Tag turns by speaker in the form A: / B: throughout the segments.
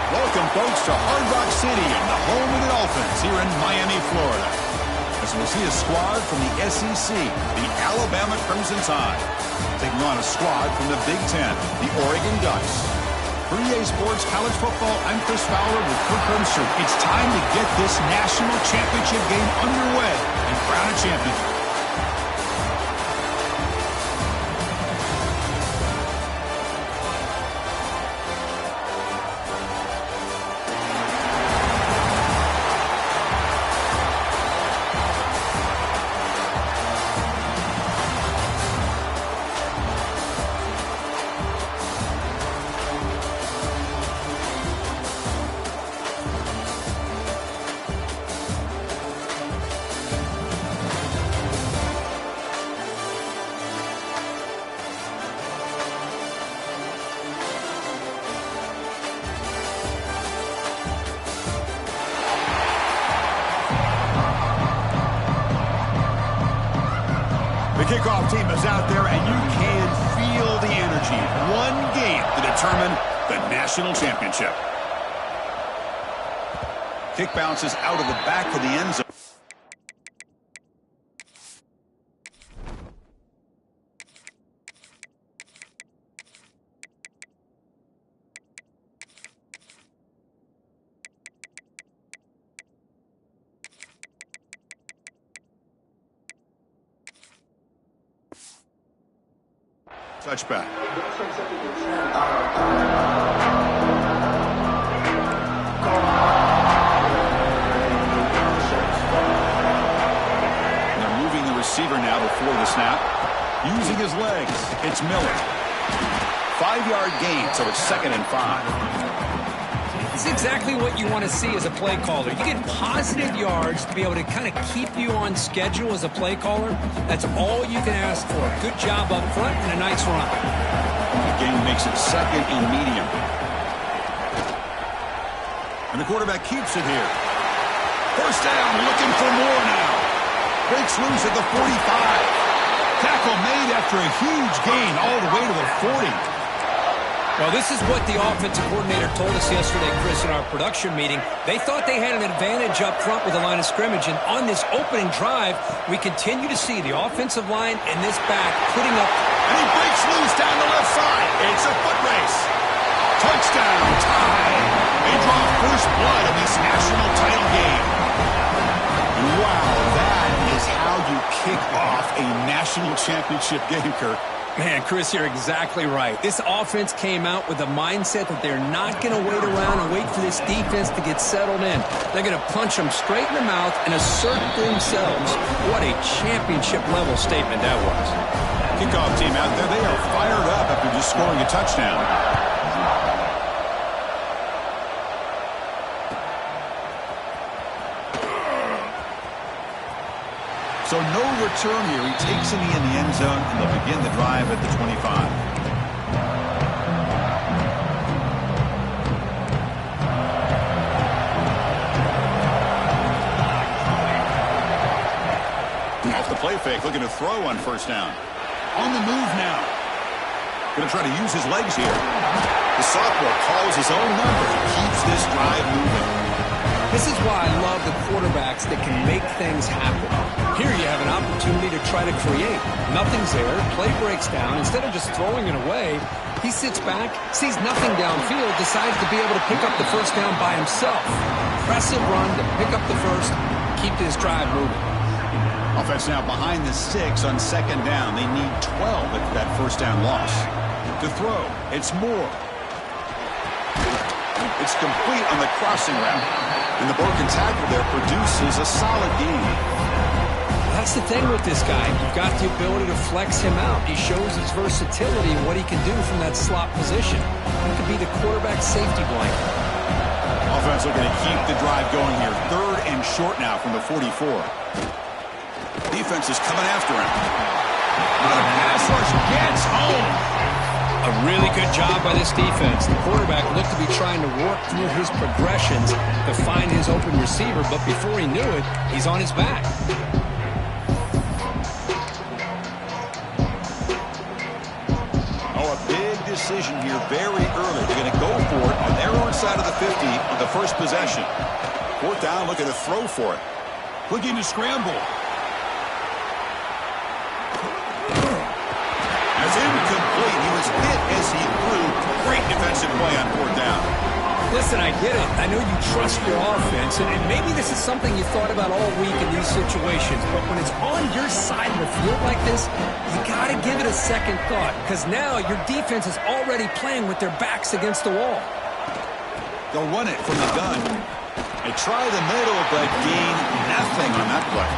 A: Welcome, folks, to Hard Rock City and the home of the Dolphins here in Miami, Florida. As we see a squad from the SEC, the Alabama Crimson Tide, taking on a squad from the Big Ten, the Oregon Ducks. For EA Sports College Football, I'm Chris Fowler with Kirk Herbstreit. It's time to get this national championship game underway and crown a champion. Kickoff team is out there, and you can feel the energy. One game to determine the national championship. Kick bounces out of the back of the end zone. Touchback. They're moving the receiver now before the snap. Using his legs, it's Miller. 5-yard gain, so it's 2nd and 5.
B: This is exactly what you want to see as a play caller. You get positive yards to be able to kind of keep you on schedule as a play caller. That's all you can ask for. Good job up front and a nice run.
A: The game makes it 2nd and medium. And the quarterback keeps it here. 1st down, looking for more now. Breaks loose at the 45. Tackle made after a huge gain all the way to the 40.
B: Well, this is what the offensive coordinator told us yesterday, Chris, in our production meeting. They thought they had an advantage up front with the line of scrimmage, and on this opening drive, we continue to see the offensive line and this back putting up.
A: And he breaks loose down the left side. It's a foot race. Touchdown, tie. They draw first blood in this national title game. Wow, that is how you kick off a national championship game, Kirk.
B: Man, Chris, you're exactly right. This offense came out with the mindset that they're not going to wait around and wait for this defense to get settled in. They're going to punch them straight in the mouth and assert themselves. What a championship-level statement that was.
A: Kickoff team out there, they are fired up after just scoring a touchdown. So no return here. He takes it in the end zone, and they'll begin the drive at the 25. Off the play fake, looking to throw on 1st down. On the move now. Going to try to use his legs here. The sophomore calls his own number. He keeps this drive moving.
B: This is why I love the quarterbacks that can make things happen. Here you have an opportunity to try to create. Nothing's there. Play breaks down. Instead of just throwing it away, he sits back, sees nothing downfield, decides to be able to pick up the 1st down by himself. Impressive run to pick up the 1st, keep this drive moving.
A: Offense now behind the 6 on 2nd down. They need 12 at that 1st down loss. To throw, it's Moore. It's complete on the crossing route. And the broken tackle there produces a solid gain.
B: That's the thing with this guy. You've got the ability to flex him out. He shows his versatility and what he can do from that slot position. He could be the quarterback safety blanket.
A: Offense looking to keep the drive going here. 3rd and short now from the 44. Defense is coming after him. The pass rush gets home.
B: A really good job by this defense. The quarterback looked to be trying to work through his progressions to find his open receiver, but before he knew it, he's on his back.
A: Oh, a big decision here very early. They're going to go for it on their own side of the 50 on the 1st possession. 4th down, looking to throw for it. Looking to scramble. Incomplete. He was hit as he threw. Great defensive play on 4th down.
B: Listen, I get it. I know you trust your offense, and maybe this is something you thought about all week in these situations, but when it's on your side of the field like this, you got to give it a second thought, because now your defense is already playing with their backs against the wall.
A: They'll run it from the gun. They try the middle, but gain nothing on that play.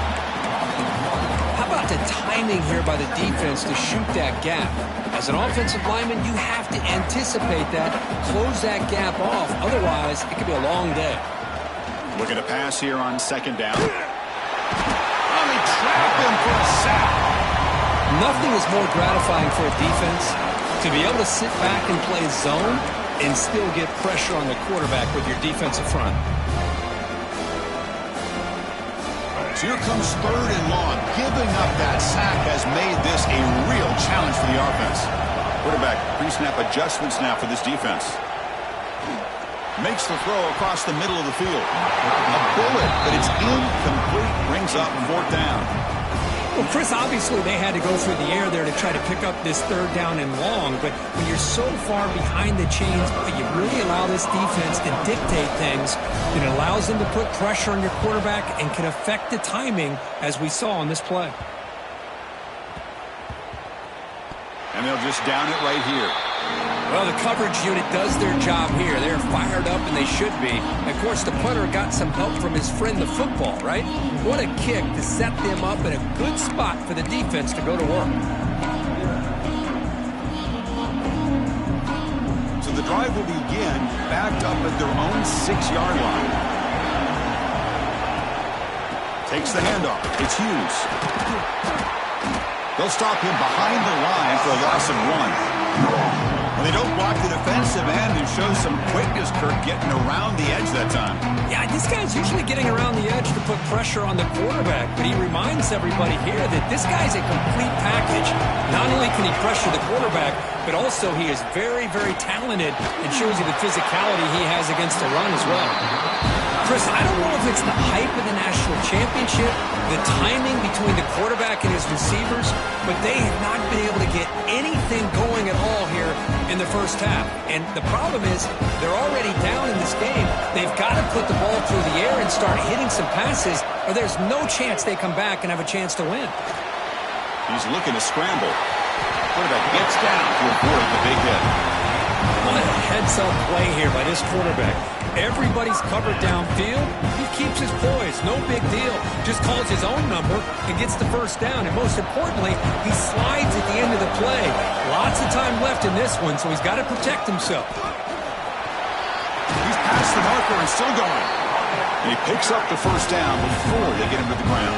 B: How about the timing here by the defense to shoot that gap? As an offensive lineman, you have to anticipate that, close that gap off. Otherwise, it could be a long day.
A: Looking to pass here on 2nd down. Oh, they trap him for a sack.
B: Nothing is more gratifying for a defense to be able to sit back and play zone and still get pressure on the quarterback with your defensive front.
A: So here comes 3rd and long. Giving up that sack has made this a real challenge for the offense. Quarterback pre-snap adjustments now for this defense. Makes the throw across the middle of the field. A bullet, but it's incomplete. Brings up 4th down.
B: Well, Chris, obviously they had to go through the air there to try to pick up this 3rd down and long, but when you're so far behind the chains, you really allow this defense to dictate things. It allows them to put pressure on your quarterback and can affect the timing, as we saw on this play.
A: And they'll just down it right here.
B: Well, the coverage unit does their job here. They're fired up, and they should be. Of course, the punter got some help from his friend, the football, right? What a kick to set them up in a good spot for the defense to go to work.
A: So the drive will begin backed up at their own 6-yard line. Takes the handoff. It's Hughes. They'll stop him behind the line for a loss of 1. Well, they don't block the defensive end, who shows some quickness, Kirk, getting around the edge that time.
B: Yeah, this guy's usually getting around the edge to put pressure on the quarterback, but he reminds everybody here that this guy's a complete package. Not only can he pressure the quarterback, but also he is very, very talented and shows you the physicality he has against the run as well. Chris, I don't know if it's the hype of the National Championship, the timing between the quarterback and his receivers, but they have not been able to get anything going at all here in the first half. And the problem is they're already down in this game. They've got to put the ball through the air and start hitting some passes, or there's no chance they come back and have a chance to win.
A: He's looking to scramble. Quarterback gets down to avoid the big hit.
B: What a heads-up play here by this quarterback. Everybody's covered downfield. He keeps his poise. No big deal. Just calls his own number and gets the first down. And most importantly, he slides at the end of the play. Lots of time left in this one, so he's got to protect himself.
A: He's past the marker and still going. And he picks up the first down before they get him to the ground.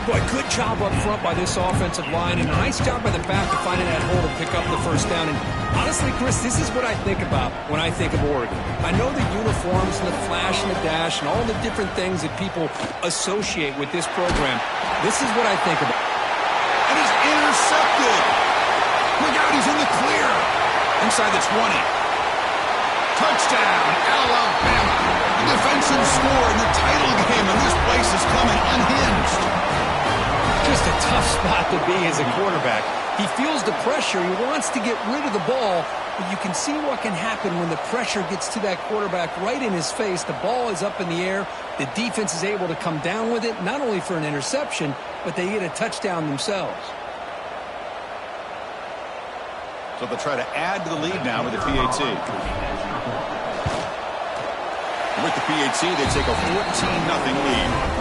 B: Boy, good job up front by this offensive line, and a nice job by the back to find that hole to pick up the first down. And honestly, Chris, this is what I think about when I think of Oregon. I know the uniforms and the flash and the dash and all the different things that people associate with this program. This is what I think about.
A: And he's intercepted. Look out, he's in the clear. Inside the 20. Touchdown, Alabama. The defensive score in the title game, and this place is coming unhinged.
B: Just a tough spot to be as a quarterback. He feels the pressure. He wants to get rid of the ball, but you can see what can happen when the pressure gets to that quarterback right in his face. The ball is up in the air. The defense is able to come down with it, not only for an interception, but they get a touchdown themselves.
A: So they'll try to add to the lead now with the PAT. With the PAT, they take a 14-0 lead.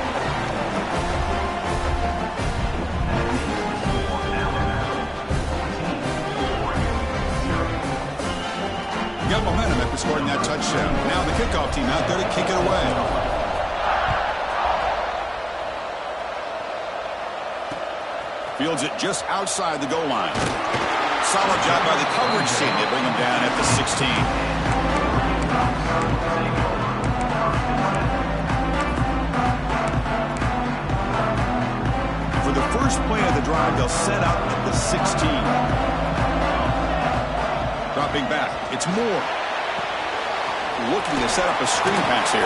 A: Got momentum after scoring that touchdown. Now the kickoff team out there to kick it away. Fields it just outside the goal line. Solid job by the coverage team. They bring him down at the 16. For the first play of the drive, they'll set up at the 16. Dropping back, it's Moore. Looking to set up a screen pass here.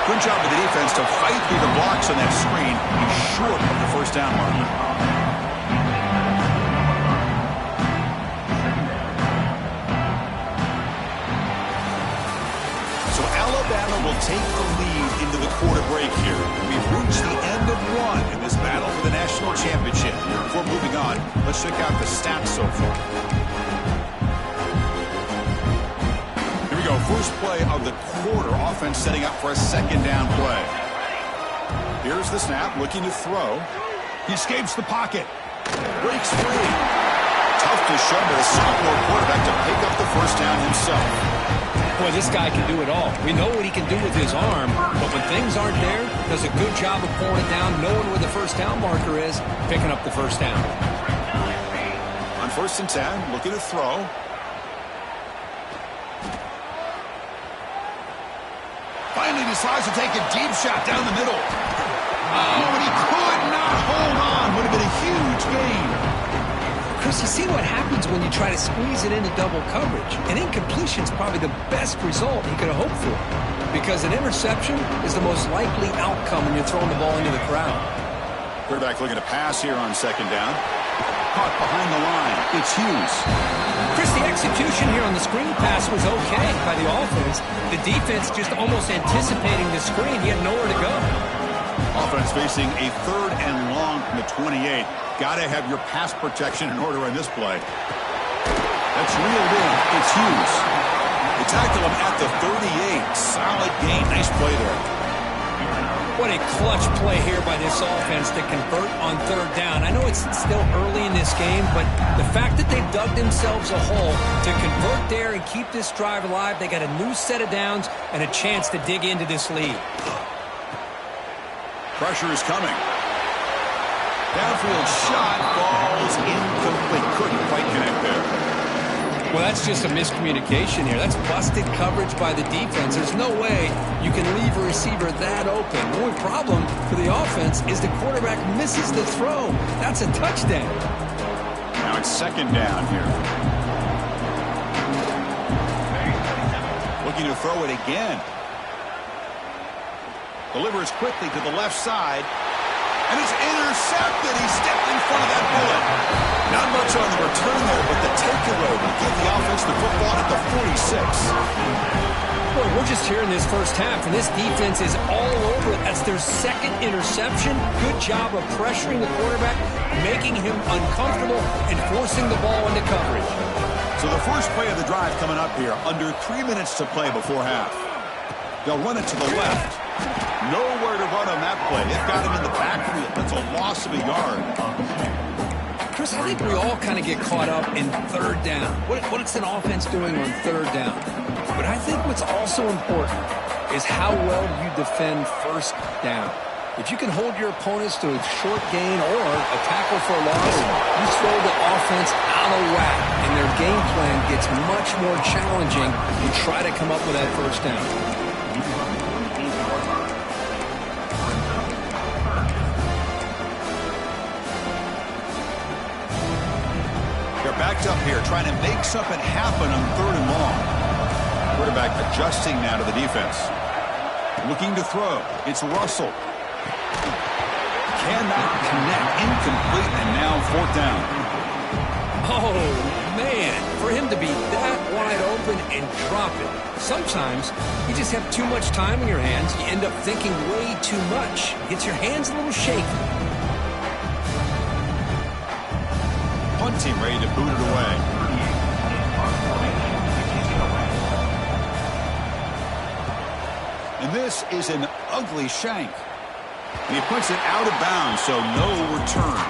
A: Good job of the defense to fight through the blocks on that screen. He's short of the first down mark. So Alabama will take the lead into the quarter break here. We've reached the end of one in this battle for the National Championship. Before moving on, let's check out the stats so far. First play of the quarter. Offense setting up for a second down play. Here's the snap, looking to throw. He escapes the pocket. Breaks free. Tough to shove by the sophomore quarterback to pick up the first down himself.
B: Boy, this guy can do it all. We know what he can do with his arm, but when things aren't there, does a good job of pulling it down, knowing where the first down marker is, picking up the first down.
A: On 1st and 10, looking to throw. Finally decides to take a deep shot down the middle. Oh, and he could not hold on. Would have been a huge gain.
B: Chris, you see what happens when you try to squeeze it into double coverage. An incompletion is probably the best result he could have hoped for, because an interception is the most likely outcome when you're throwing the ball into the crowd.
A: Quarterback looking to pass here on second down. Caught behind the line. It's Hughes.
B: Chris, the execution here on the screen pass was okay by the offense. The defense just almost anticipating the screen. He had nowhere to go.
A: Offense facing a 3rd and long from the 28. Got to have your pass protection in order on this play. That's reeled in. It's Hughes. They tackle him at the 38. Solid gain. Nice play there.
B: What a clutch play here by this offense to convert on third down. I know it's still early in this game, but the fact that they've dug themselves a hole to convert there and keep this drive alive, they got a new set of downs and a chance to dig into this lead.
A: Pressure is coming. Downfield shot falls incomplete. Couldn't quite connect there.
B: Well, that's just a miscommunication here. That's busted coverage by the defense. There's no way you can leave a receiver that open. The only problem for the offense is the quarterback misses the throw. That's a touchdown.
A: Now it's second down here. Looking to throw it again. Delivers quickly to the left side. And it's intercepted. He stepped in front of that bullet. Not much on the return there, but the takeaway will give the offense the football at the 46.
B: Boy, we're just here in this first half, and this defense is all over it. That's their second interception. Good job of pressuring the quarterback, making him uncomfortable, and forcing the ball into coverage.
A: So the first play of the drive coming up here, under 3 minutes to play before half. They'll run it to the left. Nowhere to run on that play. They've got him in the backfield. That's a loss of a yard.
B: Chris, I think we all kind of get caught up in third down. What's an offense doing on third down? But I think what's also important is how well you defend first down. If you can hold your opponents to a short gain or a tackle for a loss, you throw the offense out of whack, and their game plan gets much more challenging. You try to come up with that first down.
A: They're backed up here, trying to make something happen on third and long. Quarterback adjusting now to the defense. Looking to throw. It's Russell. Cannot connect. Incomplete, and now fourth down.
B: Oh, man. For him to be that wide open and drop it. Sometimes you just have too much time in your hands. You end up thinking way too much. Gets your hands a little shaky.
A: Punt team ready to boot it away. And this is an ugly shank. And he puts it out of bounds, so no return.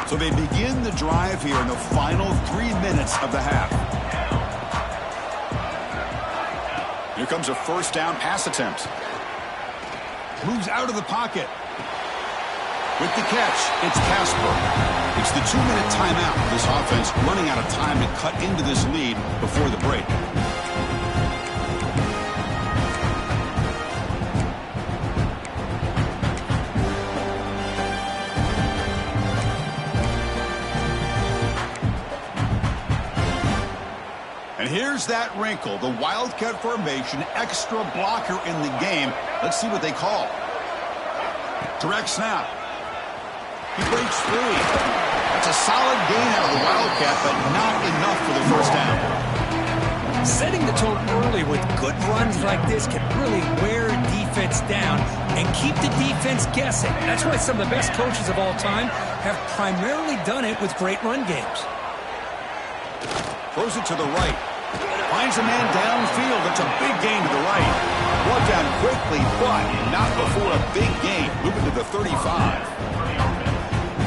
A: So they begin the drive here in the final 3 minutes of the half. Here comes a first down pass attempt. Moves out of the pocket. With the catch, it's Casper. It's the 2-minute timeout for this offense, running out of time to cut into this lead before the break. And here's that wrinkle, the Wildcat formation, extra blocker in the game. Let's see what they call. Direct snap. He breaks free. That's a solid gain out of the Wildcat, but not enough for the first down.
B: Setting the tone early with good runs like this can really wear defense down and keep the defense guessing. That's why some of the best coaches of all time have primarily done it with great run games.
A: Throws it to the right. Finds a man downfield. That's a big gain to the right. Brought down quickly, but not before a big gain. Moving to the 35.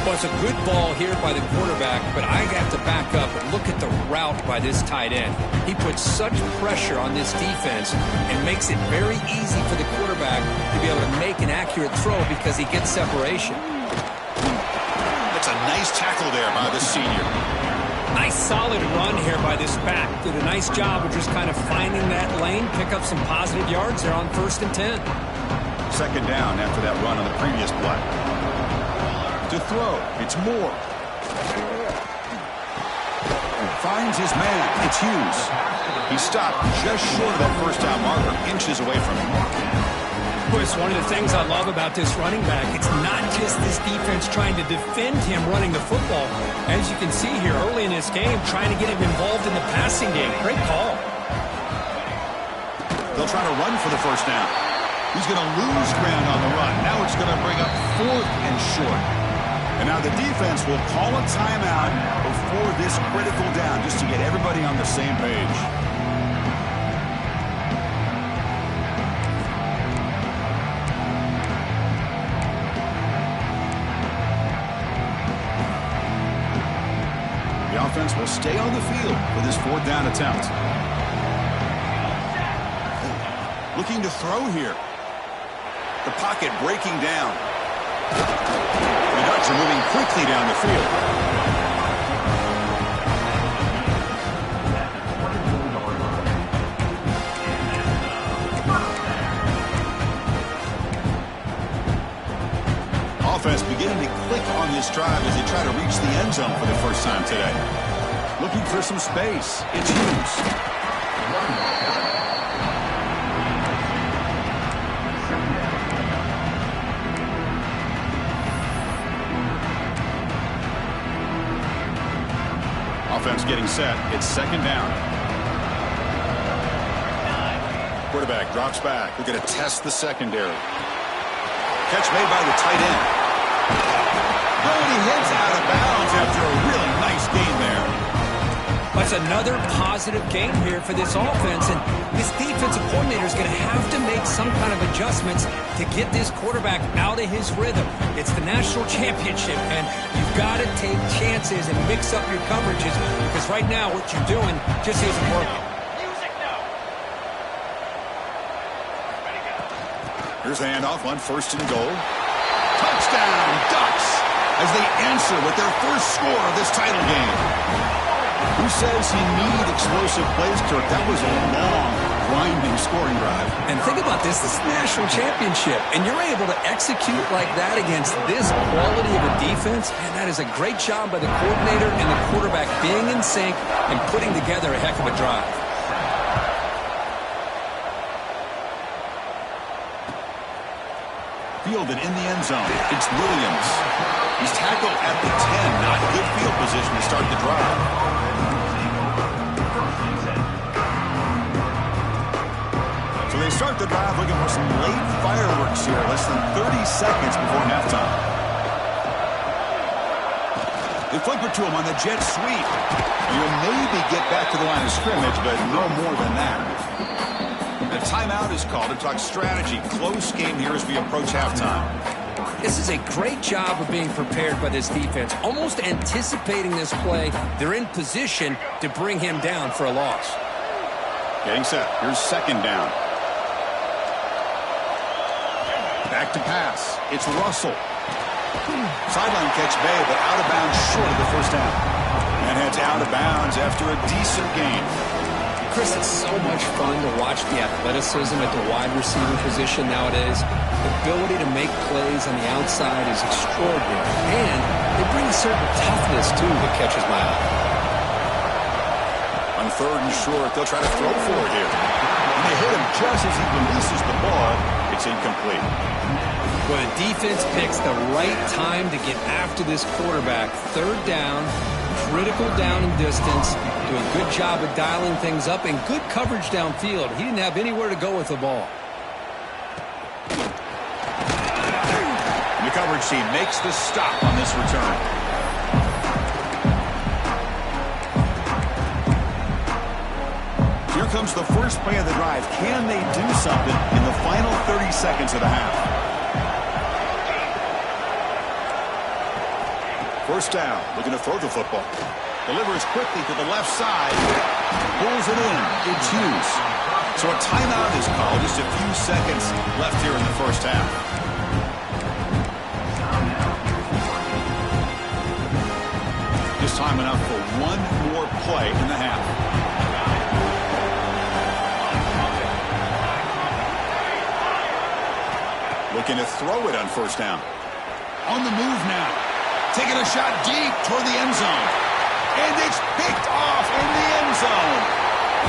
B: Well, it's a good ball here by the quarterback, but I have to back up and look at the route by this tight end. He puts such pressure on this defense and makes it very easy for the quarterback to be able to make an accurate throw because he gets separation.
A: That's a nice tackle there by the senior.
B: Nice solid run here by this back. Did a nice job of just kind of finding that lane, pick up some positive yards there on 1st and 10.
A: Second down after that run on the previous play. To throw, it's Moore. Finds his man, it's Hughes. He stopped just short of that first down marker, inches away from him.
B: Chris, one of the things I love about this running back, it's not just this defense trying to defend him running the football. As you can see here early in this game, trying to get him involved in the passing game. Great call.
A: They'll try to run for the first down. He's going to lose ground on the run. Now it's going to bring up 4th and short. And now the defense will call a timeout before this critical down, just to get everybody on the same page. The offense will stay on the field for this fourth down attempt. Looking to throw here. The pocket breaking down. The Ducks are moving quickly down the field. Offense beginning to click on this drive as they try to reach the end zone for the first time today. Looking for some space. It's Hughes. Offense getting set. It's second down. Quarterback drops back. We're going to test the secondary. Catch made by the tight end. Oh, and he heads out of bounds after a really nice gain there.
B: That's another positive game here for this offense, and this defensive coordinator is going to have to make some kind of adjustments to get this quarterback out of his rhythm. It's the National Championship, and you've got to take chances and mix up your coverages, because right now what you're doing just isn't working.
A: Here's a handoff on first and goal. Touchdown, Ducks, as they answer with their first score of this title game. Who says he needed explosive plays, Kirk? That was a long, grinding scoring drive.
B: And think about this. This is the National Championship, and you're able to execute like that against this quality of a defense, and that is a great job by the coordinator and the quarterback being in sync and putting together a heck of a drive.
A: Fielded in the end zone. It's Williams. He's tackled at the 10. Not good field position to start the drive. So they start the drive looking for some late fireworks here. Less than 30 seconds before halftime. They flip it to him on the jet sweep. You'll maybe get back to the line of scrimmage, but no more than that. A timeout is called to talk strategy. Close game here as we approach halftime.
B: This is a great job of being prepared by this defense. Almost anticipating this play. They're in position to bring him down for a loss.
A: Getting set. Here's second down. Back to pass. It's Russell. Sideline catch made, but out of bounds short of the first down. And heads out of bounds after a decent gain.
B: Chris, it's so much fun to watch the athleticism at the wide receiver position nowadays. The ability to make plays on the outside is extraordinary. And they bring a certain toughness, too, that catches my eye.
A: On third and short, they'll try to throw for it here. And they hit him just as he releases the ball. It's incomplete.
B: Well, the defense picks the right time to get after this quarterback. Third down, critical down and distance. Do a good job of dialing things up and good coverage downfield. He didn't have anywhere to go with the ball.
A: The coverage team makes the stop on this return. Here comes the first play of the drive. Can they do something in the final 30 seconds of the half? First down, looking to throw the football. Delivers quickly to the left side. Pulls it in. It's Hughes. So a timeout is called. Just a few seconds left here in the first half. Just time enough for one more play in the half. Looking to throw it on first down. On the move now. Taking a shot deep toward the end zone. And it's picked off in the end zone.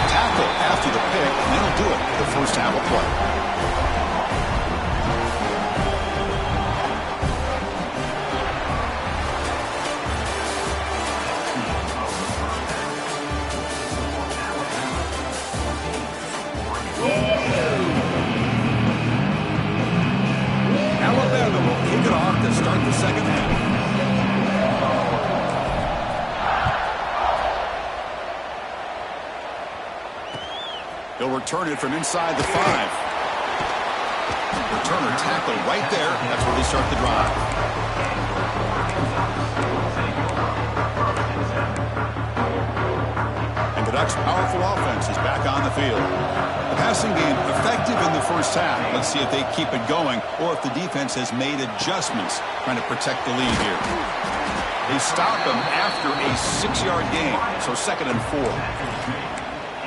A: Tackle after the pick, and that'll do it for the first half of play. Alabama will kick it off to start the second half. They'll return it from inside the 5. Returner tackled right there. That's where they start the drive. And the Ducks' powerful offense is back on the field. The passing game effective in the first half. Let's see if they keep it going or if the defense has made adjustments trying to protect the lead here. They stop him after a 6-yard gain, so 2nd and 4.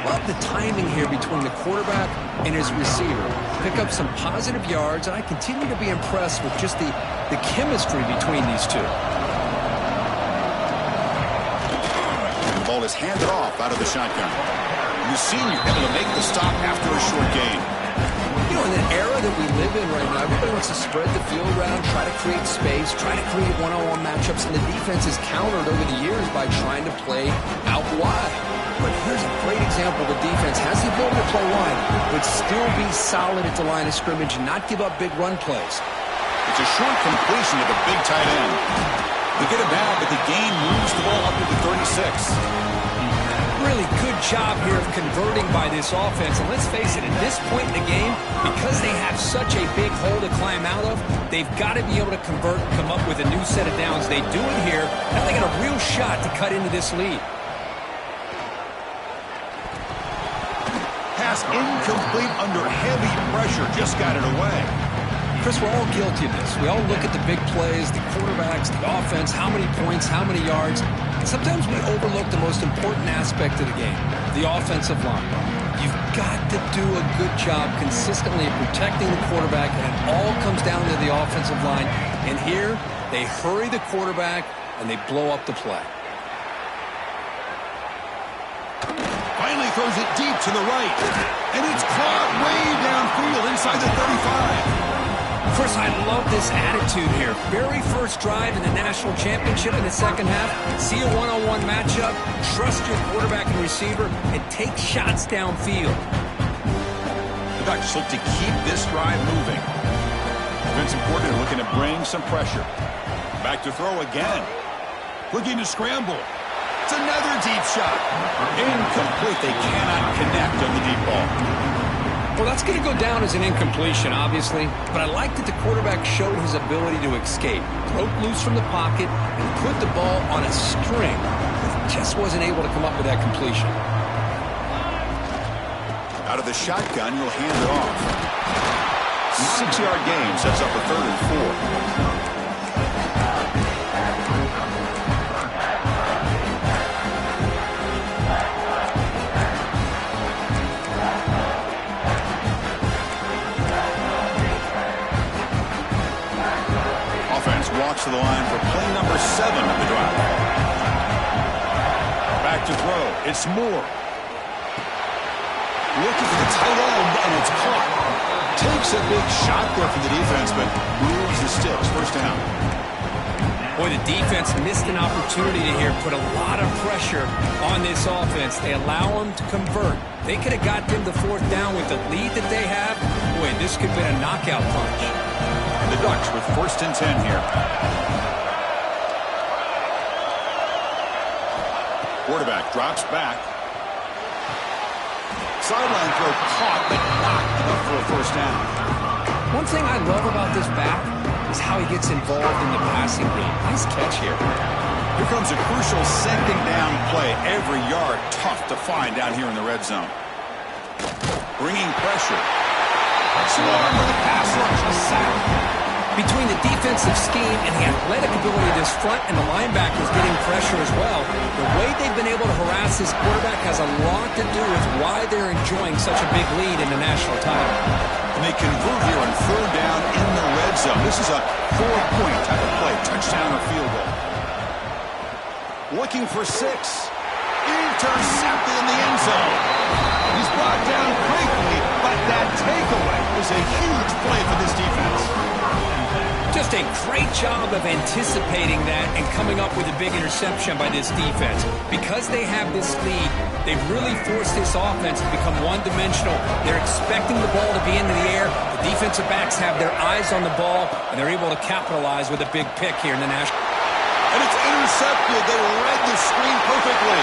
B: Love the timing here between the quarterback and his receiver. Pick up some positive yards, and I continue to be impressed with just the chemistry between these two.
A: The ball is handed off out of the shotgun. The senior able to make the stop after a short gain.
B: You know, in the era that we live in right now, everybody wants to spread the field around, try to create space, try to create one-on-one matchups, and the defense is countered over the years by trying to play out wide. But here's a great example. The defense has the ability to play wide, but still be solid at the line of scrimmage and not give up big run plays.
A: It's a short completion to the big tight end. They get it back, but the gain moves the ball up to the 36.
B: Really good job here of converting by this offense. And let's face it, at this point in the game, because they have such a big hole to climb out of, they've got to be able to convert and come up with a new set of downs. They do it here. Now they got a real shot to cut into this lead.
A: Pass incomplete under heavy pressure. Just got it away.
B: Chris, we're all guilty of this. We all look at the big plays, the quarterbacks, the offense, how many points, how many yards. And sometimes we overlook the most important aspect of the game, the offensive line. You've got to do a good job consistently of protecting the quarterback, and it all comes down to the offensive line. And here, they hurry the quarterback, and they blow up the play.
A: Finally throws it deep to the right. And it's caught way downfield inside the 35.
B: Chris, I love this attitude here. Very first drive in the National Championship in the second half. See a one-on-one matchup. Trust your quarterback and receiver and take shots downfield.
A: The Ducks look to keep this drive moving. Vincent Porter looking to bring some pressure. Back to throw again. Looking to scramble. It's another deep shot. Incomplete. They cannot connect on the deep ball.
B: Well, that's going to go down as an incompletion, obviously, but I like that the quarterback showed his ability to escape, broke loose from the pocket, and put the ball on a string, but just wasn't able to come up with that completion.
A: Out of the shotgun, you'll hand it off. 6-yard gain sets up a 3rd and 4. Walks to the line for play number 7 of the drive. Back to throw. It's Moore. Looking for the tight end, and it's caught. Takes a big shot there from the defense, but moves the sticks. First down.
B: Boy, the defense missed an opportunity to here put a lot of pressure on this offense. They allow them to convert. They could have got them the 4th down with the lead that they have. Boy, this could have been a knockout punch.
A: The Ducks with 1st and 10 here. Quarterback drops back. Sideline throw caught, but not enough for a 1st down.
B: One thing I love about this back is how he gets involved in the passing game. Nice catch here.
A: Here comes a crucial 2nd down play. Every yard tough to find down here in the red zone. Bringing pressure. Swarm with the pass rush, a sack.
B: Between the defensive scheme and the athletic ability of this front and the linebackers getting pressure as well, the way they've been able to harass this quarterback has a lot to do with why they're enjoying such a big lead in the national title.
A: And they convert here on 3rd down in the red zone. This is a 4-point type of play, touchdown or field goal. Looking for 6. Intercepted in the end zone. He's brought down quickly, but that takeaway is a huge play for this defense.
B: Just a great job of anticipating that and coming up with a big interception by this defense. Because they have this lead, they've really forced this offense to become one-dimensional. They're expecting the ball to be into the air. The defensive backs have their eyes on the ball, and they're able to capitalize with a big pick here in the national.
A: And it's intercepted. They read the screen perfectly.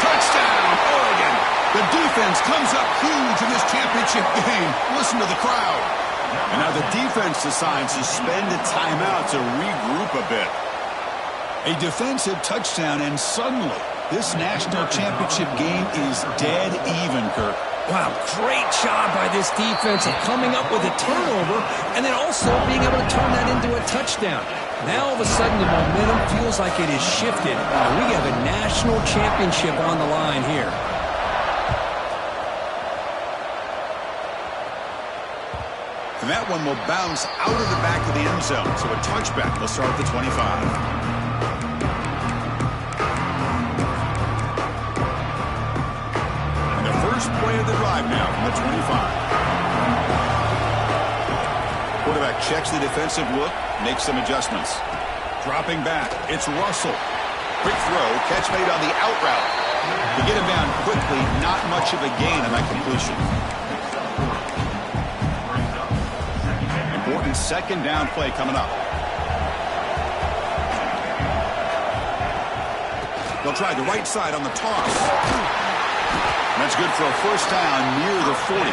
A: Touchdown, Oregon. The defense comes up huge in this championship game. Listen to the crowd. And now the defense decides to spend a timeout to regroup a bit. A defensive touchdown, and suddenly this national championship game is dead even, Kirk.
B: Wow, great job by this defense of coming up with a turnover and then also being able to turn that into a touchdown. Now, all of a sudden, the momentum feels like it is shifted, and we have a national championship on the line here.
A: And that one will bounce out of the back of the end zone, so a touchback will start at the 25. First play of the drive now from the 25. Quarterback checks the defensive look, makes some adjustments. Dropping back, it's Russell. Quick throw, catch made on the out route. To get him down quickly, not much of a gain on that completion. Important second down play coming up. They'll try the right side on the toss. That's good for a first down near the 40.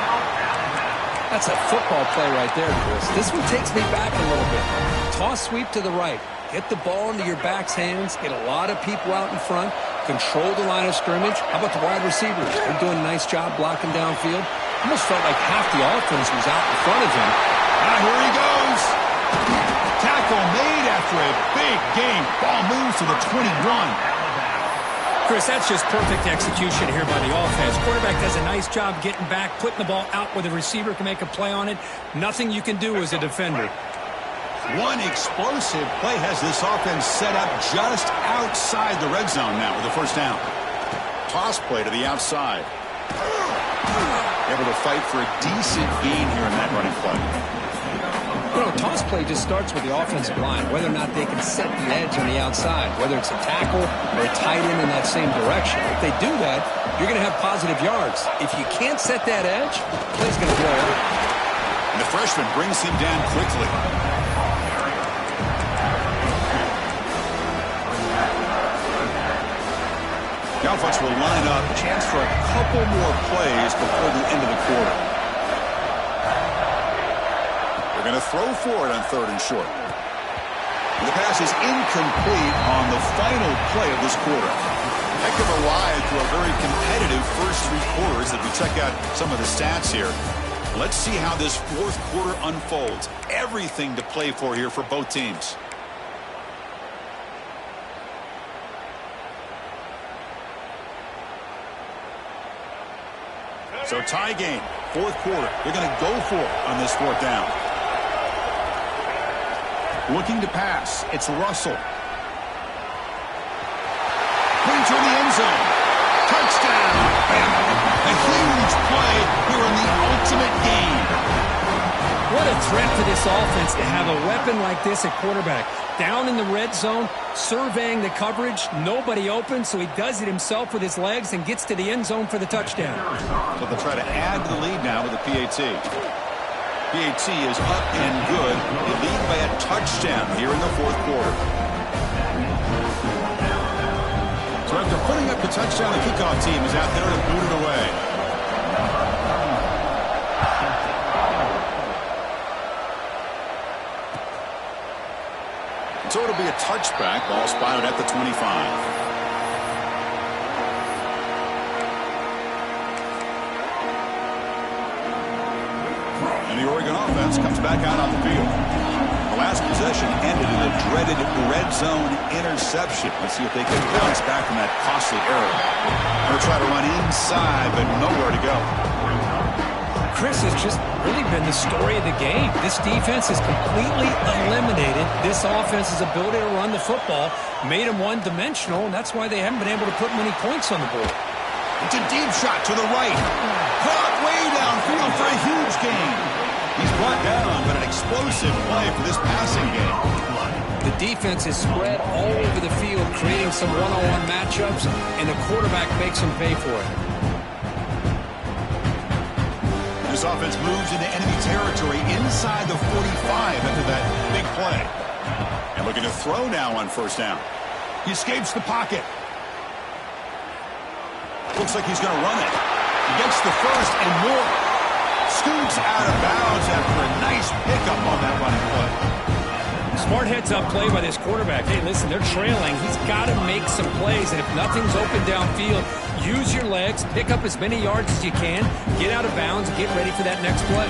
B: That's a football play right there, Chris. This one takes me back a little bit. Toss sweep to the right. Get the ball into your back's hands. Get a lot of people out in front. Control the line of scrimmage. How about the wide receivers? They're doing a nice job blocking downfield. Almost felt like half the offense was out in front of him.
A: Here he goes. Tackle made after a big gain. Ball moves to the 21.
B: Chris, that's just perfect execution here by the offense. Quarterback does a nice job getting back, putting the ball out where the receiver can make a play on it. Nothing you can do as a defender.
A: One explosive play has this offense set up just outside the red zone now with the first down. Toss play to the outside. Able to fight for a decent gain here in that running play.
B: You know, toss play just starts with the offensive line, whether or not they can set the edge on the outside, whether it's a tackle or a tight end in that same direction. If they do that, you're going to have positive yards. If you can't set that edge, the play's going to blow up.
A: And the freshman brings him down quickly. The offense will line up, chance for a couple more plays before the end of the quarter. They're going to throw for it on 3rd and short. And the pass is incomplete on the final play of this quarter. Heck of a ride through a very competitive first 3 quarters as we check out some of the stats here. Let's see how this 4th quarter unfolds. Everything to play for here for both teams. So tie game, 4th quarter. They're going to go for it on this 4th down. Looking to pass. It's Russell. Into the end zone. Touchdown. A huge play here in the ultimate game.
B: What a threat for this offense to have a weapon like this at quarterback. Down in the red zone, surveying the coverage. Nobody open, so he does it himself with his legs and gets to the end zone for the touchdown.
A: So they'll try to add to the lead now with a PAT. PAT is up and good. They lead by a touchdown here in the 4th quarter. So after putting up the touchdown, the kickoff team is out there to boot it away. So it'll be a touchback. Ball spotted at the 25. And the Oregon offense comes back out on the field. The last possession ended in a dreaded red zone interception. Let's see if they can bounce back from that costly error. They'll try to run inside, but nowhere to go.
B: Chris, has just really been the story of the game. This defense has completely eliminated this offense's ability to run the football, made them one-dimensional, and that's why they haven't been able to put many points on the board.
A: It's a deep shot to the right. Caught way downfield for a huge gain. He's brought down, but an explosive play for this passing game.
B: The defense is spread all over the field, creating some one-on-one matchups, and the quarterback makes them pay for it.
A: This offense moves into enemy territory inside the 45 after that big play. And looking to throw now on 1st down. He escapes the pocket. Looks like he's going to run it. He gets the first and more. Scoots out of bounds after a nice pickup on that running play.
B: Smart heads-up play by this quarterback. Hey, listen, they're trailing. He's got to make some plays, and if nothing's open downfield, use your legs, pick up as many yards as you can, get out of bounds, and get ready for that next play.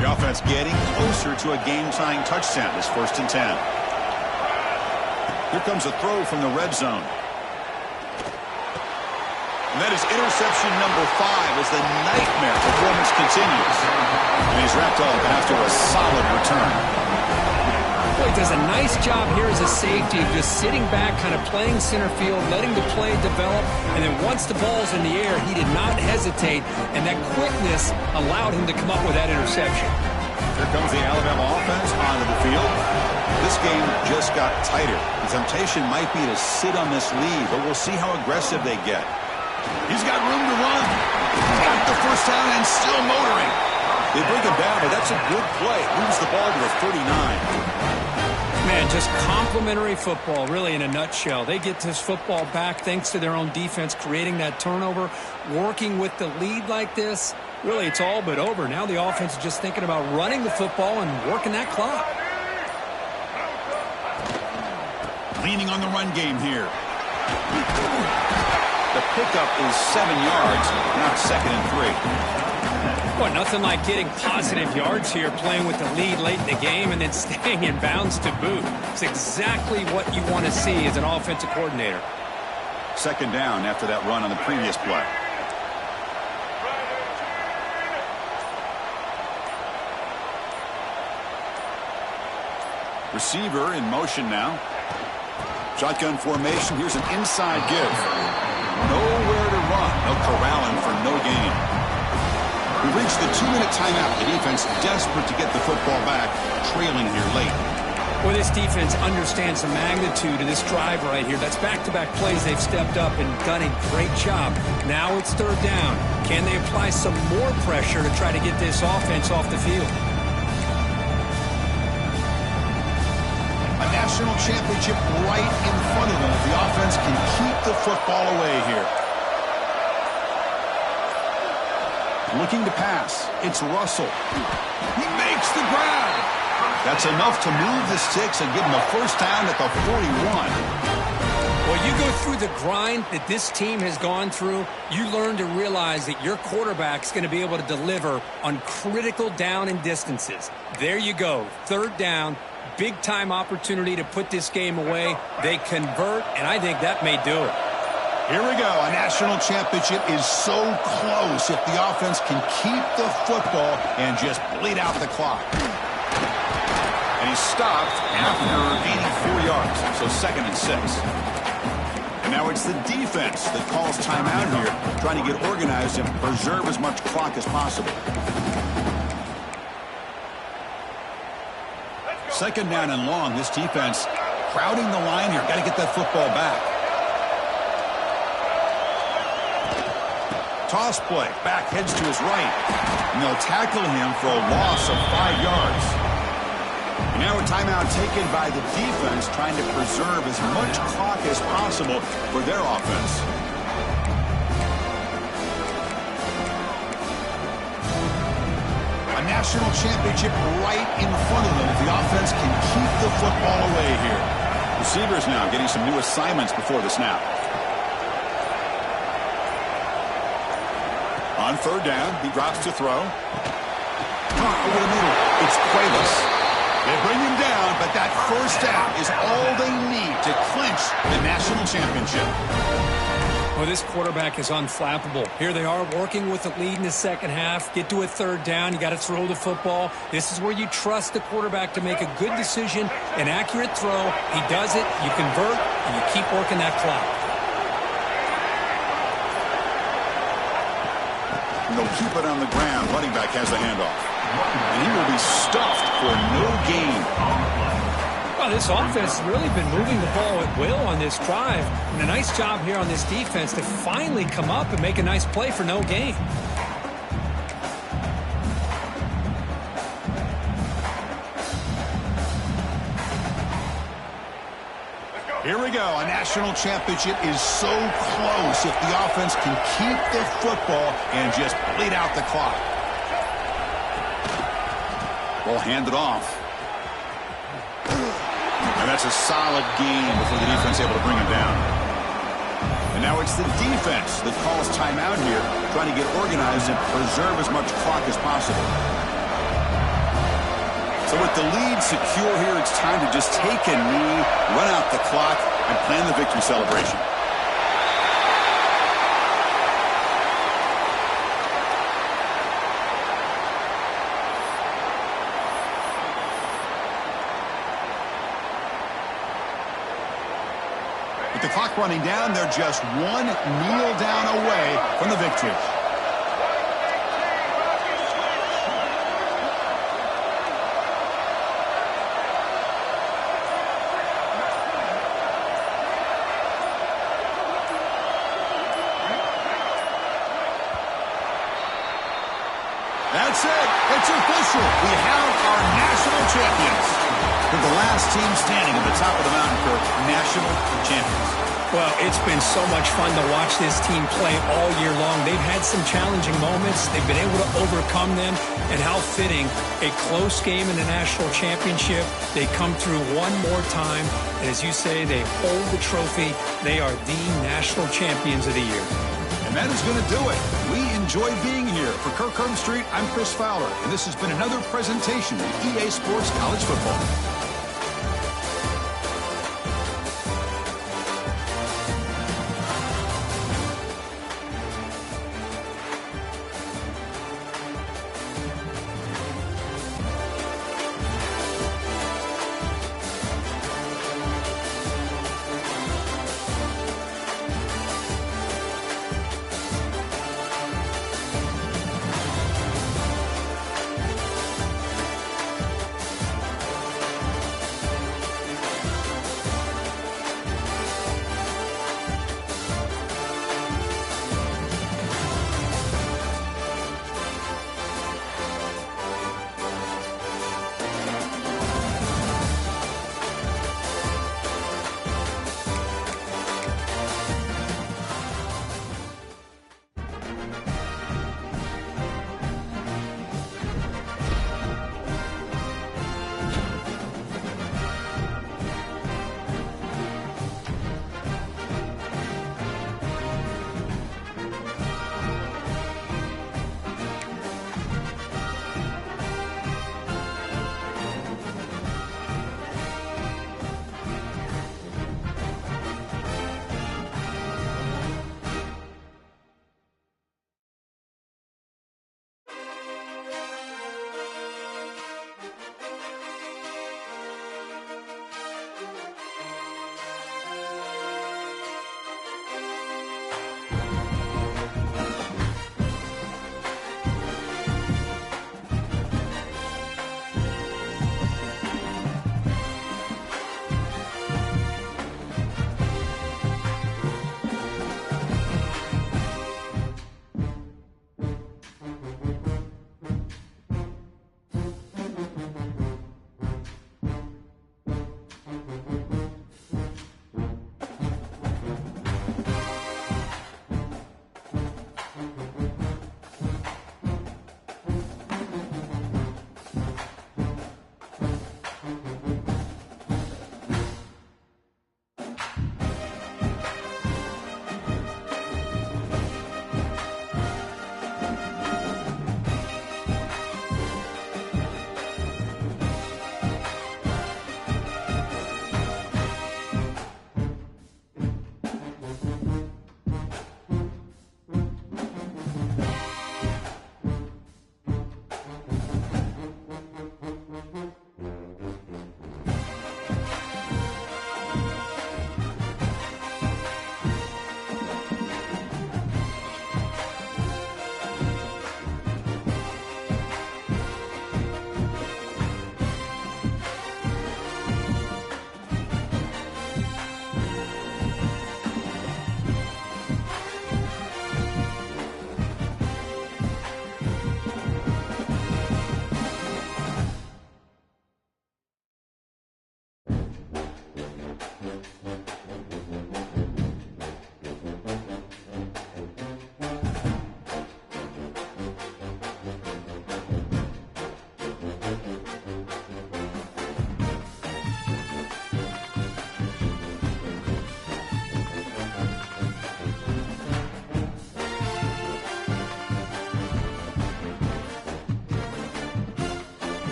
A: The offense getting closer to a game-tying touchdown. This 1st and 10. Here comes a throw from the red zone. And that is interception number 5 as the nightmare performance continues. And he's wrapped up after a solid return.
B: Boy, he does a nice job here as a safety of just sitting back, kind of playing center field, letting the play develop, and then once the ball's in the air, he did not hesitate, and that quickness allowed him to come up with that interception.
A: Here comes the Alabama offense onto the field. This game just got tighter. The temptation might be to sit on this lead, but we'll see how aggressive they get. He's got room to run. Got the first down and still motoring. They bring him down, but that's a good play. Moves the ball to the 39.
B: Man, just complimentary football, really, in a nutshell. They get this football back thanks to their own defense, creating that turnover, working with the lead like this. Really, it's all but over. Now the offense is just thinking about running the football and working that clock.
A: Leaning on the run game here. The pickup is 7 yards, now 2nd and 3.
B: Boy, nothing like getting positive yards here, playing with the lead late in the game and then staying in bounds to boot. It's exactly what you want to see as an offensive coordinator.
A: 2nd down after that run on the previous play. Receiver in motion now. Shotgun formation. Here's an inside give. Nowhere to run. They'll corral him for no gain. We reached the 2-minute timeout. The defense desperate to get the football back, trailing here late.
B: Well, this defense understands the magnitude of this drive right here. That's back-to-back plays. They've stepped up and done a great job. Now it's 3rd down. Can they apply some more pressure to try to get this offense off the field?
A: A national championship right in front of them. The offense can keep the football away here. Looking to pass. It's Russell. He makes the grab. That's enough to move the sticks and give him a first down at the 41.
B: Well, you go through the grind that this team has gone through, you learn to realize that your quarterback's going to be able to deliver on critical down and distances. There you go. 3rd down. Big-time opportunity to put this game away. They convert, and I think that may do it.
A: Here we go. A national championship is so close if the offense can keep the football and just bleed out the clock. And he's stopped after 84 yards, so 2nd and 6. And now it's the defense that calls timeout here, trying to get organized and preserve as much clock as possible. 2nd down and long. This defense crowding the line here. Got to get that football back. Toss play. Back heads to his right. And they'll tackle him for a loss of 5 yards. And now a timeout taken by the defense, trying to preserve as much clock as possible for their offense. A national championship right in front of them. The offense can keep the football away here. Receivers now getting some new assignments before the snap. On 3rd down, he drops to throw. Over the middle, it's Cuevas. They bring him down, but that first down is all they need to clinch the national championship.
B: Well, this quarterback is unflappable. Here they are working with the lead in the 2nd half. Get to a 3rd down. You got to throw the football. This is where you trust the quarterback to make a good decision, an accurate throw. He does it, you convert, and you keep working that clock.
A: And they'll keep it on the ground. Running back has the handoff. And he will be stuffed for no gain.
B: Well, this offense has really been moving the ball at will on this drive. And a nice job here on this defense to finally come up and make a nice play for no gain.
A: Here we go. A national championship is so close if the offense can keep the football and just bleed out the clock. Ball handed off. And that's a solid gain before the defense able to bring him down. And now it's the defense that calls timeout here, trying to get organized and preserve as much clock as possible. So with the lead secure here, it's time to just take a knee, run out the clock, and plan the victory celebration. With the clock running down, they're just one kneel down away from the victory. That's it. It's official. We have our national champions. They're the last team standing at the top of the mountain for national champions.
B: Well, it's been so much fun to watch this team play all year long. They've had some challenging moments. They've been able to overcome them. And how fitting, a close game in the national championship. They come through one more time. And as you say, they hold the trophy. They are the national champions of the year.
A: And that is going to do it. We enjoy being here. For Kirk Street, I'm Chris Fowler, and this has been another presentation of EA Sports College Football.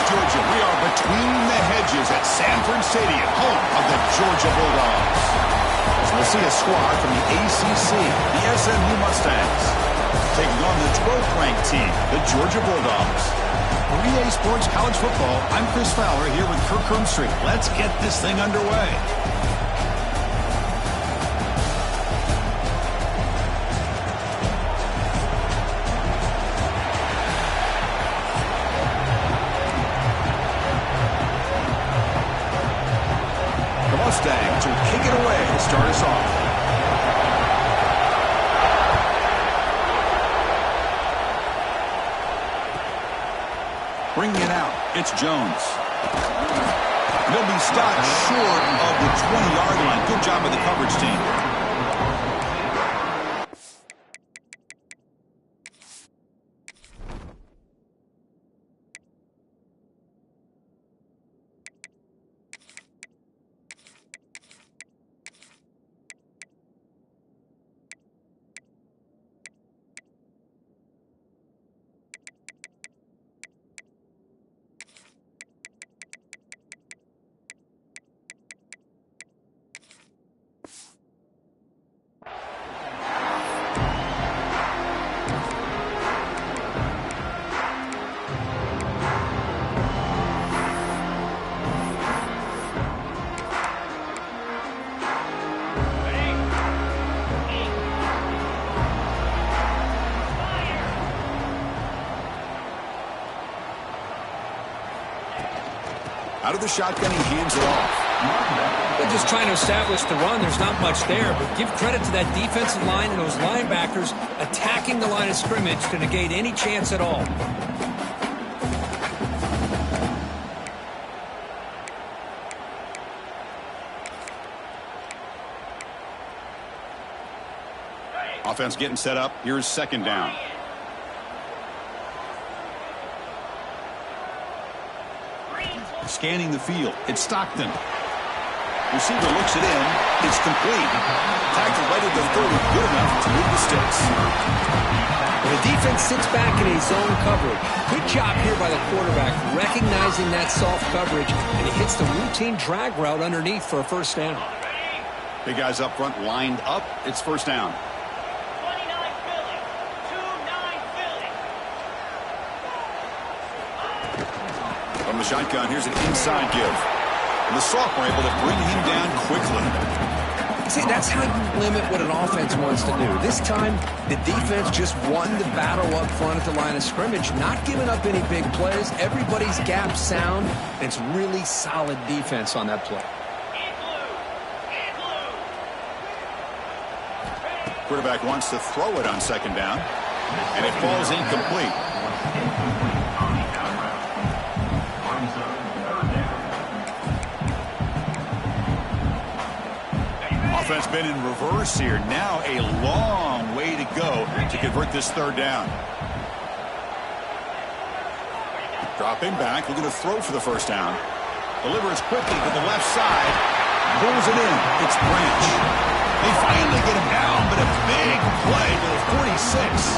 A: Georgia. We are between the hedges at Sanford Stadium, home of the Georgia Bulldogs. So we'll see a squad from the ACC, the SMU Mustangs, taking on the 12th-ranked team, the Georgia Bulldogs. For EA Sports College Football, I'm Chris Fowler here with Kirk Hermstreet. Let's get this thing underway. Mustangs will kick it away to start us off. Bringing it out, it's Jones. He'll be stopped short of the 20-yard line. Good job by the coverage team. Out of the shotgun, he hands it off.
B: They're just trying to establish the run. There's not much there, but give credit to that defensive line and those linebackers attacking the line of scrimmage to negate any chance at all.
A: Offense getting set up. Here's second down. Scanning the field. It's Stockton. Receiver looks it in. It's complete. Tackled right at the 30. Good enough to move the sticks.
B: The defense sits back in a zone coverage. Good job here by the quarterback, recognizing that soft coverage, and he hits the routine drag route underneath for a first down.
A: Big guys up front lined up. It's first down. From the shotgun, here's an inside give. And the sophomore able to bring him down quickly.
B: See, that's how you limit what an offense wants to do. This time, the defense just won the battle up front at the line of scrimmage, not giving up any big plays. Everybody's gap sound. It's really solid defense on that play.
A: Quarterback wants to throw it on second down, and it falls incomplete. Offense been in reverse here. Now a long way to go to convert this third down. Dropping back, looking to throw for the first down. Delivers quickly to the left side. Pulls it in. It's Branch. They finally get him down, but a big play to the 46.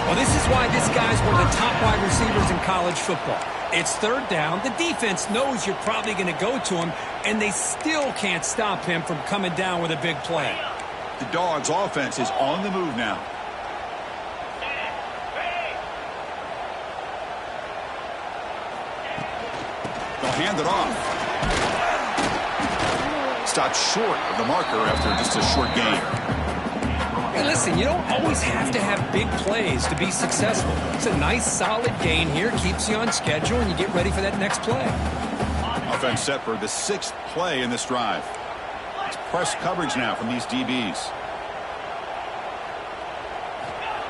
B: Well, this is why this guy's one of the top wide receivers in college football. It's third down. The defense knows you're probably going to go to him, and they still can't stop him from coming down with a big play.
A: The Dogs' offense is on the move now. They'll hand it off. Stopped short of the marker after just a short gain.
B: Hey, listen, you don't always have to have big plays to be successful. It's a nice, solid gain here. Keeps you on schedule, and you get ready for that next play.
A: Offense set for the 6th play in this drive. It's press coverage now from these DBs.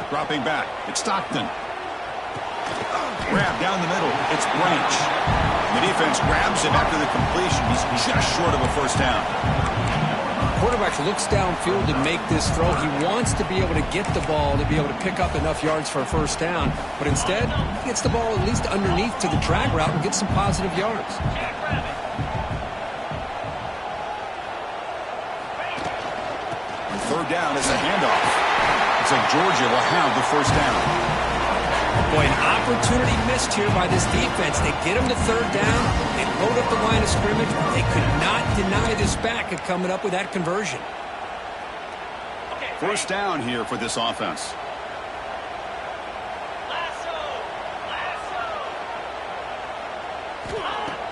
A: Dropping back. It's Stockton. Grab down the middle. It's Branch. And the defense grabs him after the completion. He's just short of a first down.
B: Quarterback looks downfield to make this throw. He wants to be able to get the ball to be able to pick up enough yards for a first down. But instead, he gets the ball at least underneath to the drag route and gets some positive yards.
A: On third down is a handoff. Looks like Georgia will have the first down.
B: Boy, an opportunity missed here by this defense. They get him to third down. They load up the line of scrimmage. They could not deny this back at coming up with that conversion.
A: First down here for this offense.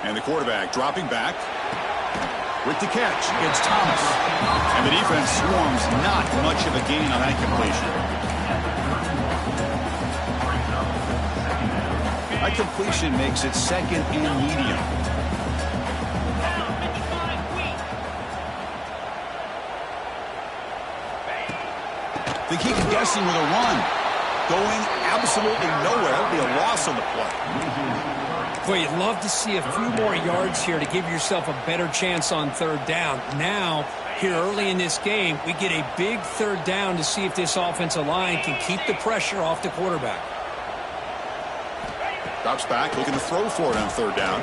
A: And the quarterback dropping back. With the catch, it's Thomas. And the defense swarms not much of a gain on that completion. That completion makes it second and medium. They keep guessing with a run. Going absolutely nowhere. That'll be a loss on the play.
B: Boy, you'd love to see a few more yards here to give yourself a better chance on third down. Now, here early in this game, we get a big third down to see if this offensive line can keep the pressure off the quarterback.
A: Drops back, looking to throw for it on third down.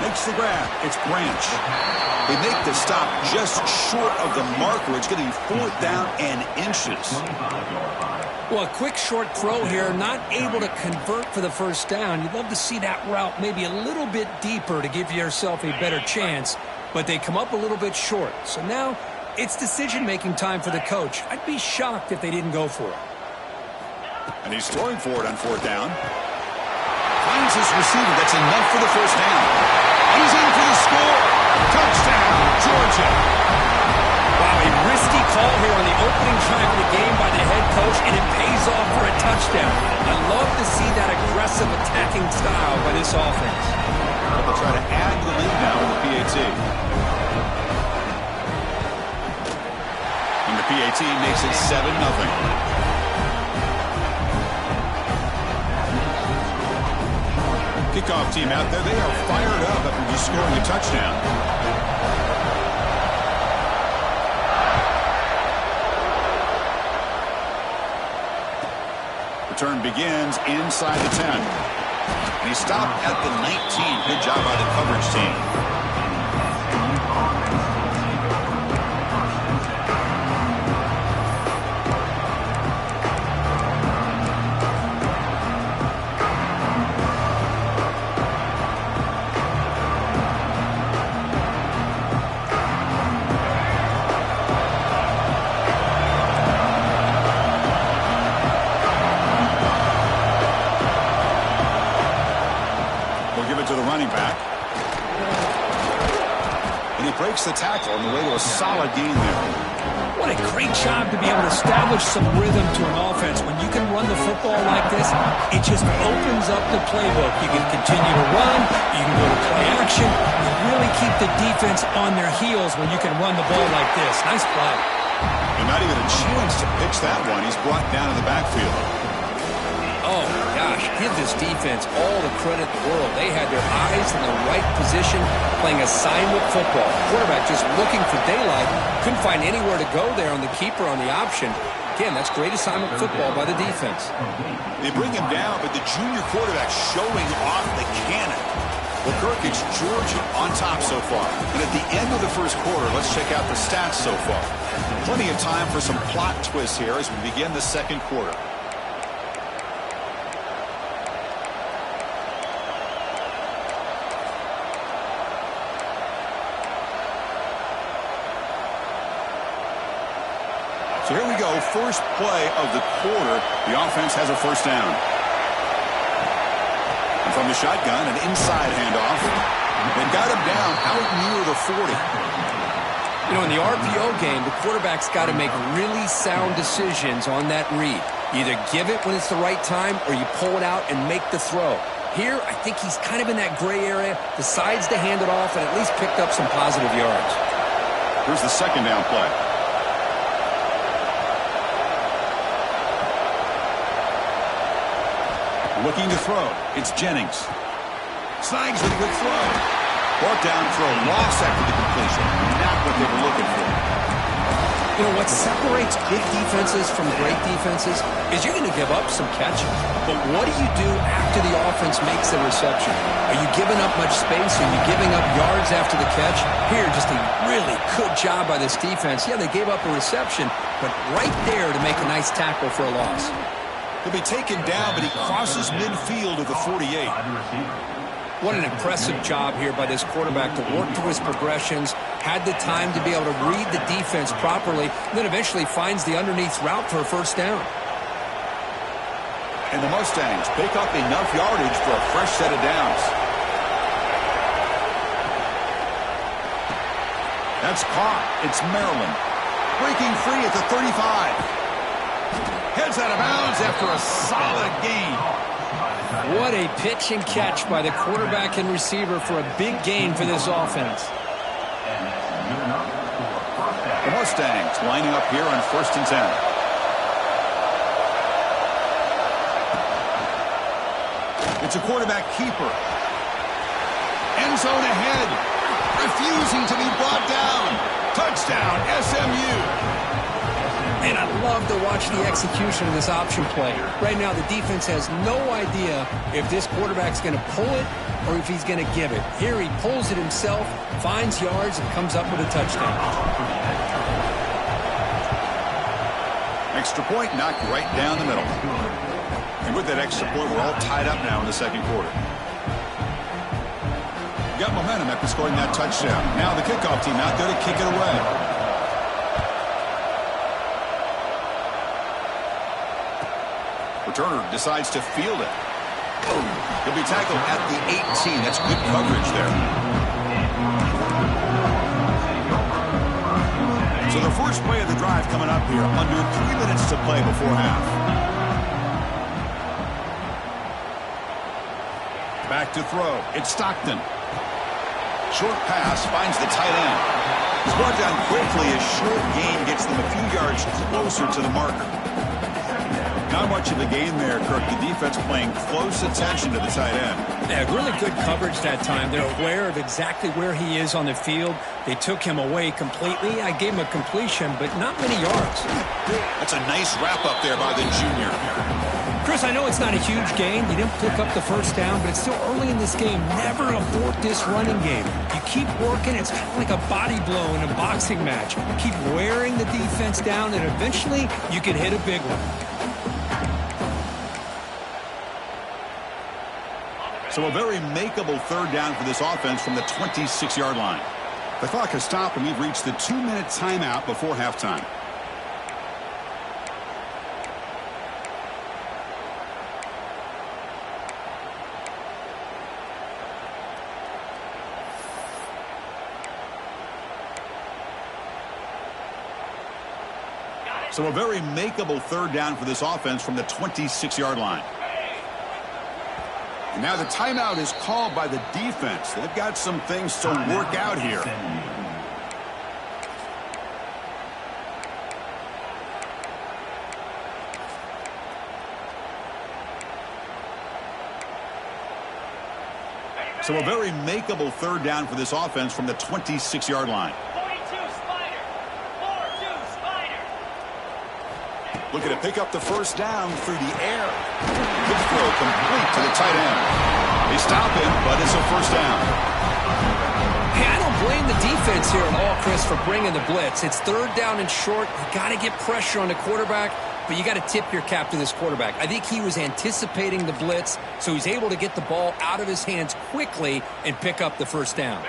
A: Makes the grab. It's Branch. They make the stop just short of the marker. It's going to be fourth down and inches.
B: Well, a quick short throw here, not able to convert for the first down. You'd love to see that route maybe a little bit deeper to give yourself a better chance, but they come up a little bit short. So now it's decision-making time for the coach. I'd be shocked if they didn't go for it.
A: And he's throwing for it on fourth down. Finds his receiver. That's enough for the first down. He's in for the score. Touchdown, Georgia.
B: Wow, a risky call here on the opening drive of the game by the head coach, and it pays off for a touchdown. I love to see that aggressive aggressive attacking style by this offense.
A: They'll try to add to the lead now with the PAT. And the PAT makes it 7-0. Kickoff team out there, they are fired up after just scoring a touchdown. Return begins inside the 10. And he stopped at the 19. Good job by the coverage team. To the running back. And he breaks the tackle on the way to a solid gain there.
B: What a great job to be able to establish some rhythm to an offense. When you can run the football like this, it just opens up the playbook. You can continue to run, you can go to play action, you really keep the defense on their heels when you can run the ball like this. Nice play.
A: And not even a chance to pitch that one. He's brought down in the backfield.
B: Oh, gosh, give this defense all the credit in the world. They had their eyes in the right position, playing assignment football. Quarterback just looking for daylight. Couldn't find anywhere to go there on the keeper on the option. Again, that's great assignment football by the defense.
A: They bring him down, but the junior quarterback showing off the cannon. Well, Kirk, it's Georgia on top so far. And at the end of the first quarter, let's check out the stats so far. Plenty of time for some plot twists here as we begin the second quarter. So here we go, first play of the quarter. The offense has a first down. And from the shotgun, an inside handoff. They got him down out near the 40.
B: You know, in the RPO game, the quarterback's got to make really sound decisions on that read. You either give it when it's the right time or you pull it out and make the throw. Here, I think he's kind of in that gray area, decides to hand it off and at least picked up some positive yards.
A: Here's the second down play. Looking to throw. It's Jennings. Snags with a good throw. Brought down throw. Loss after the completion. Not what they were looking for.
B: You know, what separates good defenses from great defenses is you're going to give up some catches. But what do you do after the offense makes the reception? Are you giving up much space? Are you giving up yards after the catch? Here, just a really good job by this defense. Yeah, they gave up a reception, but right there to make a nice tackle for a loss.
A: He'll be taken down, but he crosses midfield of the 48.
B: What an impressive job here by this quarterback to work through his progressions, had the time to be able to read the defense properly, and then eventually finds the underneath route for a first down.
A: And the Mustangs pick up enough yardage for a fresh set of downs. That's caught. It's Maryland. Breaking free at the 35. Heads out of bounds after a solid gain.
B: What a pitch and catch by the quarterback and receiver for a big gain for this offense.
A: The Mustangs lining up here on 1st and 10. It's a quarterback keeper. End zone ahead. Refusing to be brought down. Touchdown, SMU.
B: And I love to watch the execution of this option play. Right now, the defense has no idea if this quarterback's going to pull it or if he's going to give it. Here he pulls it himself, finds yards, and comes up with a touchdown.
A: Extra point knocked right down the middle. And with that extra point, we're all tied up now in the second quarter. Got momentum after scoring that touchdown. Now the kickoff team out there to kick it away. Returner decides to field it. He'll be tackled at the 18. That's good coverage there. So the first play of the drive coming up here. Under 3 minutes to play before half. Back to throw. It's Stockton. Short pass finds the tight end. He's brought down quickly. A short gain gets them a few yards closer to the marker. Not much of a gain there, Kirk. The defense paying close attention to the tight end.
B: Yeah, really good coverage that time. They're aware of exactly where he is on the field. They took him away completely. I gave him a completion, but not many yards.
A: That's a nice wrap-up there by the junior.
B: Chris, I know it's not a huge gain. You didn't pick up the first down, but it's still early in this game. Never abort this running game. You keep working. It's kind of like a body blow in a boxing match. Keep wearing the defense down, and eventually you can hit a big one.
A: So a very makeable third down for this offense from the 26-yard line. The clock has stopped, and we've reached the 2-minute timeout before halftime. So a very makeable third down for this offense from the 26-yard line. And now the timeout is called by the defense. They've got some things to work out here. So a very makeable third down for this offense from the 26-yard line. Looking to pick up the first down through the air. Good throw complete to the tight end. They stop him, but it's a first down.
B: Hey, I don't blame the defense here at all, Chris, for bringing the blitz. It's third down and short. You got to get pressure on the quarterback, but you got to tip your cap to this quarterback. I think he was anticipating the blitz, so he's able to get the ball out of his hands quickly and pick up the first down.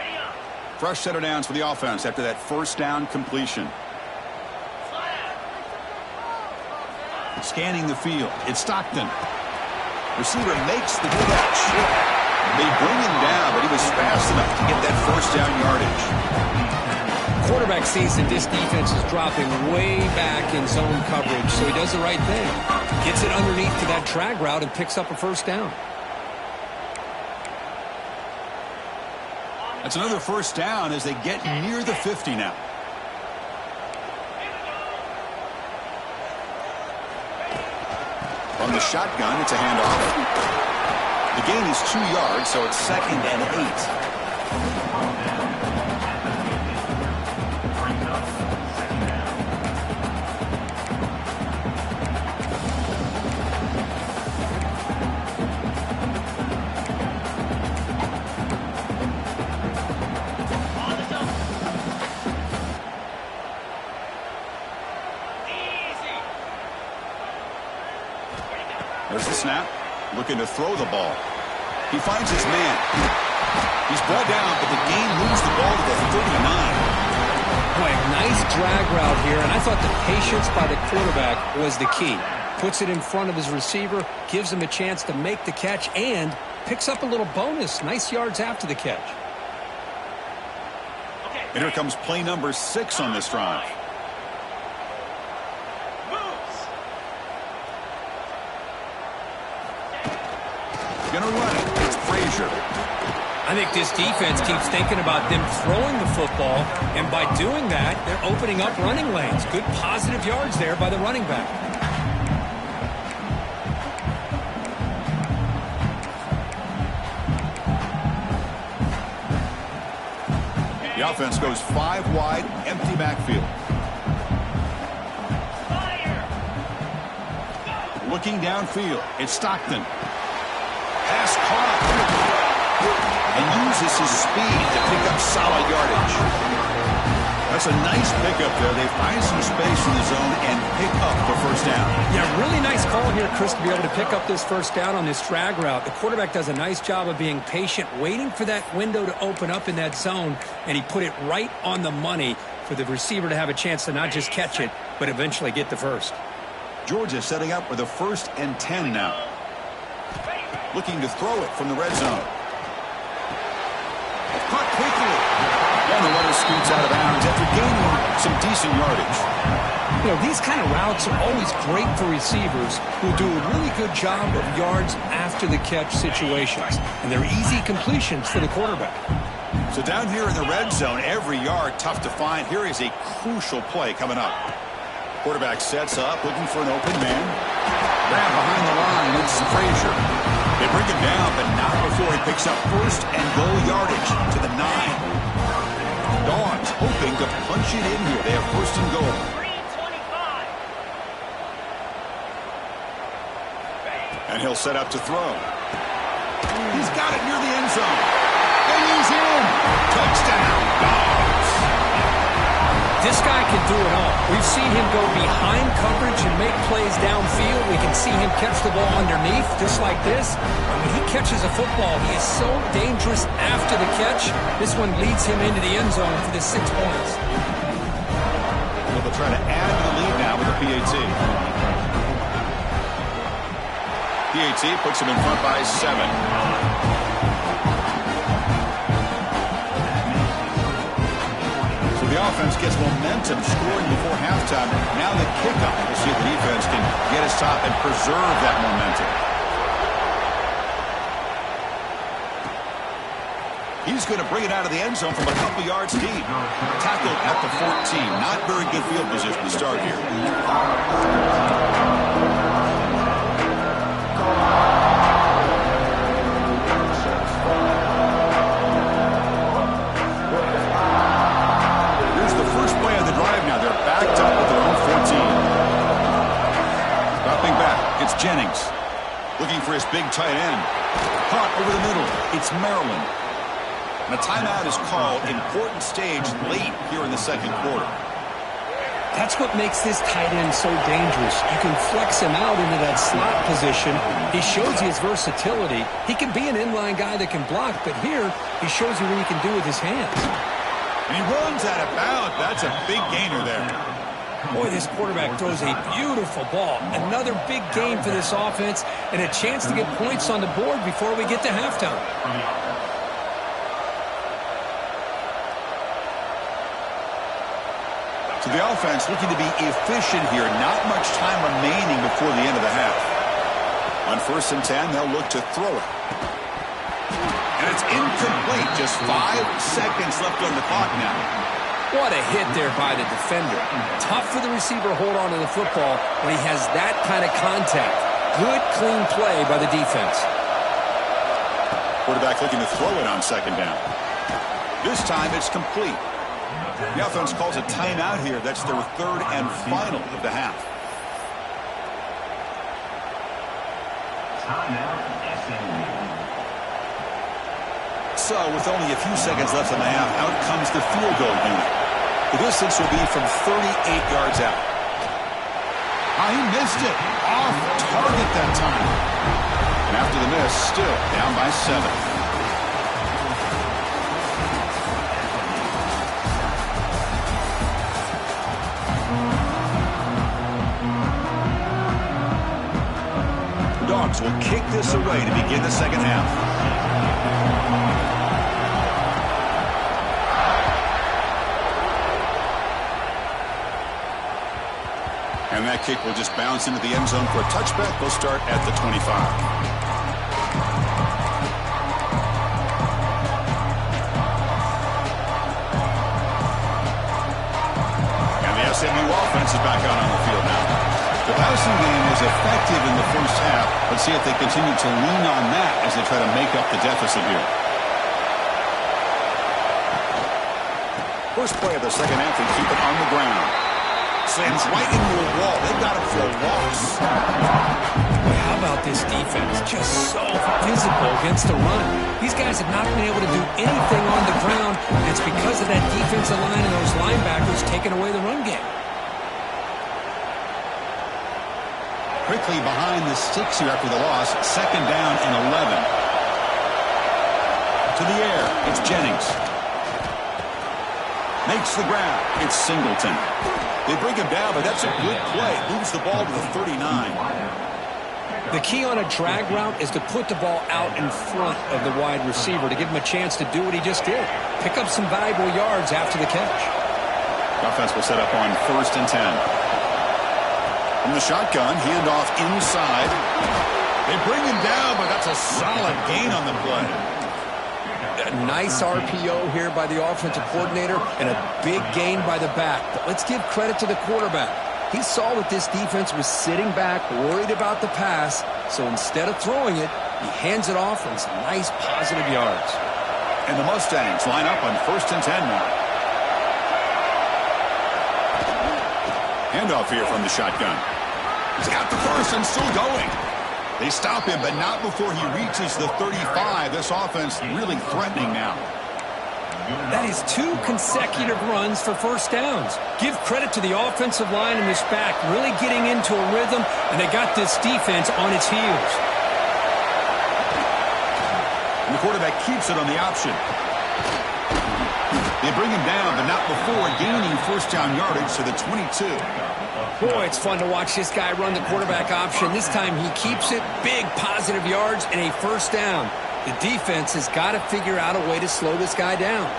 A: Fresh set of downs for the offense after that first down completion. Scanning the field. It's Stockton. Receiver makes the catch. They bring him down, but he was fast enough to get that first down yardage.
B: Quarterback sees that this defense is dropping way back in zone coverage, so he does the right thing. Gets it underneath to that drag route and picks up a first down.
A: That's another first down as they get near the 50 now. From the shotgun, it's a handoff. The gain is 2 yards, so it's 2nd and 8. There's the snap. Looking to throw the ball. He finds his man. He's brought down, but the gain moves the ball to the 39.
B: Boy, nice drag route here, and I thought the patience by the quarterback was the key. Puts it in front of his receiver, gives him a chance to make the catch, and picks up a little bonus. Nice yards after the catch.
A: And here comes play number 6 on this drive. Gonna run it. It's Frazier.
B: I think this defense keeps thinking about them throwing the football, and by doing that, they're opening up running lanes. Good positive yards there by the running back.
A: The offense goes 5 wide, empty backfield. Looking downfield, it's Stockton. Pass caught. And uses his speed to pick up solid yardage. That's a nice pickup there. They find some space in the zone and pick up the first down.
B: Yeah, really nice call here, Chris, to be able to pick up this first down on this drag route. The quarterback does a nice job of being patient, waiting for that window to open up in that zone, and he put it right on the money for the receiver to have a chance to not just catch it, but eventually get the first.
A: Georgia setting up with a 1st and 10 now. Looking to throw it from the red zone. Caught quickly. And the runner scoots out of bounds after gaining some decent yardage.
B: You know, these kind of routes are always great for receivers who do a really good job of yards after the catch situations. And they're easy completions for the quarterback.
A: So down here in the red zone, every yard tough to find. Here is a crucial play coming up. Quarterback sets up, looking for an open man. Grab behind the line, it's Frazier. They bring him down, but not before he picks up first and goal yardage to the 9. Dogs hoping to punch it in here. They have first and goal. And he'll set up to throw. He's got it near the end zone. And he's in. Touchdown, Dogs.
B: This guy can do it all. We've seen him go behind coverage and make plays downfield. We can see him catch the ball underneath, just like this. And when he catches a football, he is so dangerous after the catch. This one leads him into the end zone for the 6 points.
A: Well, they'll try to add to the lead now with a PAT. PAT puts him in front by 7. The offense gets momentum scoring before halftime. Now the kickoff. We'll see if the defense can get his top and preserve that momentum. He's going to bring it out of the end zone from a couple yards deep. Tackled at the 14. Not very good field position to start here. Backed up with their own 14. Dropping back, it's Jennings. Looking for his big tight end. Caught over the middle, it's Maryland. And a timeout is called. Important stage late here in the second quarter.
B: That's what makes this tight end so dangerous. You can flex him out into that slot position. He shows you his versatility. He can be an inline guy that can block, but here he shows you what he can do with his hands.
A: And he runs out of bounds. That's a big gainer there.
B: Boy, this quarterback throws a beautiful ball. Another big game for this offense and a chance to get points on the board before we get to halftime.
A: So the offense looking to be efficient here. Not much time remaining before the end of the half. On 1st and 10, they'll look to throw it. And it's incomplete. Just 5 seconds left on the clock now.
B: What a hit there by the defender. Tough for the receiver to hold on to the football when he has that kind of contact. Good, clean play by the defense.
A: Quarterback looking to throw it on 2nd down. This time it's complete. The offense calls a timeout here. That's their 3rd and final of the half. So, with only a few seconds left in the half, out comes the field goal unit. The distance will be from 38 yards out. He missed it. Off target that time. And after the miss, still down by 7. The Dogs will kick this away to begin the second half. And that kick will just bounce into the end zone for a touchback. They'll start at the 25. And the SMU offense is back out on the field now. The passing game was effective in the first half. Let's see if they continue to lean on that as they try to make up the deficit here. First play of the second half, they keep it on the ground. Slams right into a wall. They've got him for a loss.
B: Boy, how about this defense? Just so physical against the run. These guys have not been able to do anything on the ground. And it's because of that defensive line and those linebackers taking away the run game.
A: Quickly behind the sticks here after the loss. 2nd down and 11. To the air. It's Jennings. Makes the grab. It's Singleton. They bring him down, but that's a good play. Moves the ball to the 39.
B: The key on a drag route is to put the ball out in front of the wide receiver to give him a chance to do what he just did. Pick up some valuable yards after the catch.
A: Offense will set up on 1st and 10. From the shotgun, handoff inside. They bring him down, but that's a solid gain on the play.
B: A nice RPO here by the offensive coordinator and a big gain by the back. But let's give credit to the quarterback. He saw that this defense was sitting back, worried about the pass, so instead of throwing it, he hands it off and some nice positive yards.
A: And the Mustangs line up on 1st and 10 now. Handoff here from the shotgun. He's got the first and still going. They stop him, but not before he reaches the 35. This offense really threatening now.
B: That is 2 consecutive runs for first downs. Give credit to the offensive line and this back really getting into a rhythm, and they got this defense on its heels.
A: And the quarterback keeps it on the option. They bring him down, but not before gaining first down yardage to the 22.
B: Boy, it's fun to watch this guy run the quarterback option. This time he keeps it, big positive yards, and a first down. The defense has got to figure out a way to slow this guy down.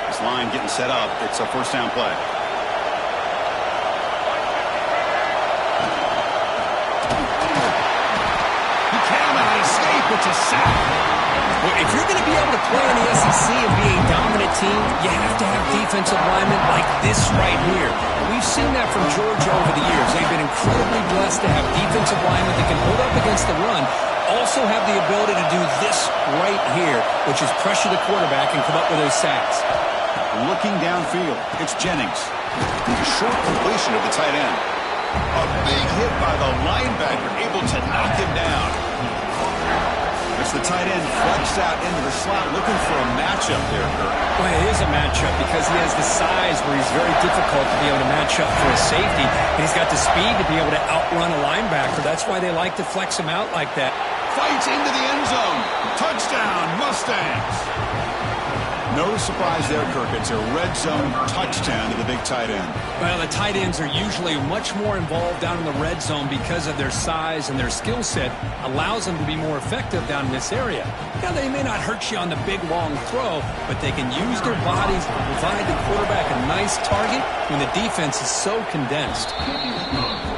A: This line getting set up. It's a first down play. He cannot escape. It's a sack.
B: Well, if you're going to be able to play in the SEC and be a dominant team, you have to have defensive linemen like this right here. We've seen that from Georgia over the years. They've been incredibly blessed to have defensive linemen that can hold up against the run, also have the ability to do this right here, which is pressure the quarterback and come up with those sacks.
A: Looking downfield, it's Jennings. A short completion of the tight end. A big hit by the linebacker, able to knock him down. As the tight end flexed out into the slot, looking for a matchup there, Kurt.
B: Well, it is a matchup because he has the size where he's very difficult to be able to match up for a safety. And he's got the speed to be able to outrun a linebacker. That's why they like to flex him out like that.
A: Fights into the end zone. Touchdown, Mustangs. No surprise there, Kirk. It's a red zone touchdown to the big tight end.
B: Well, the tight ends are usually much more involved down in the red zone because of their size, and their skill set allows them to be more effective down in this area. Now, they may not hurt you on the big, long throw, but they can use their bodies to provide the quarterback a nice target when the defense is so condensed.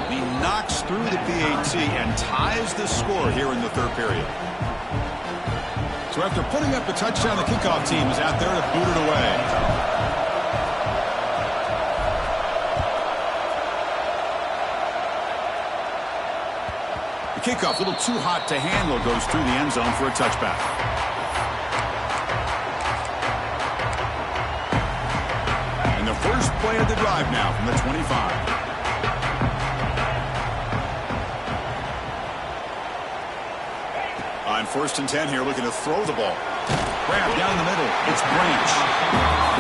A: He knocks through the PAT and ties the score here in the third period. So after putting up the touchdown, the kickoff team is out there to boot it away. The kickoff, a little too hot to handle, goes through the end zone for a touchback. And the first play of the drive now from the 25. On 1st and 10 here, looking to throw the ball. Grab down the middle. It's Branch.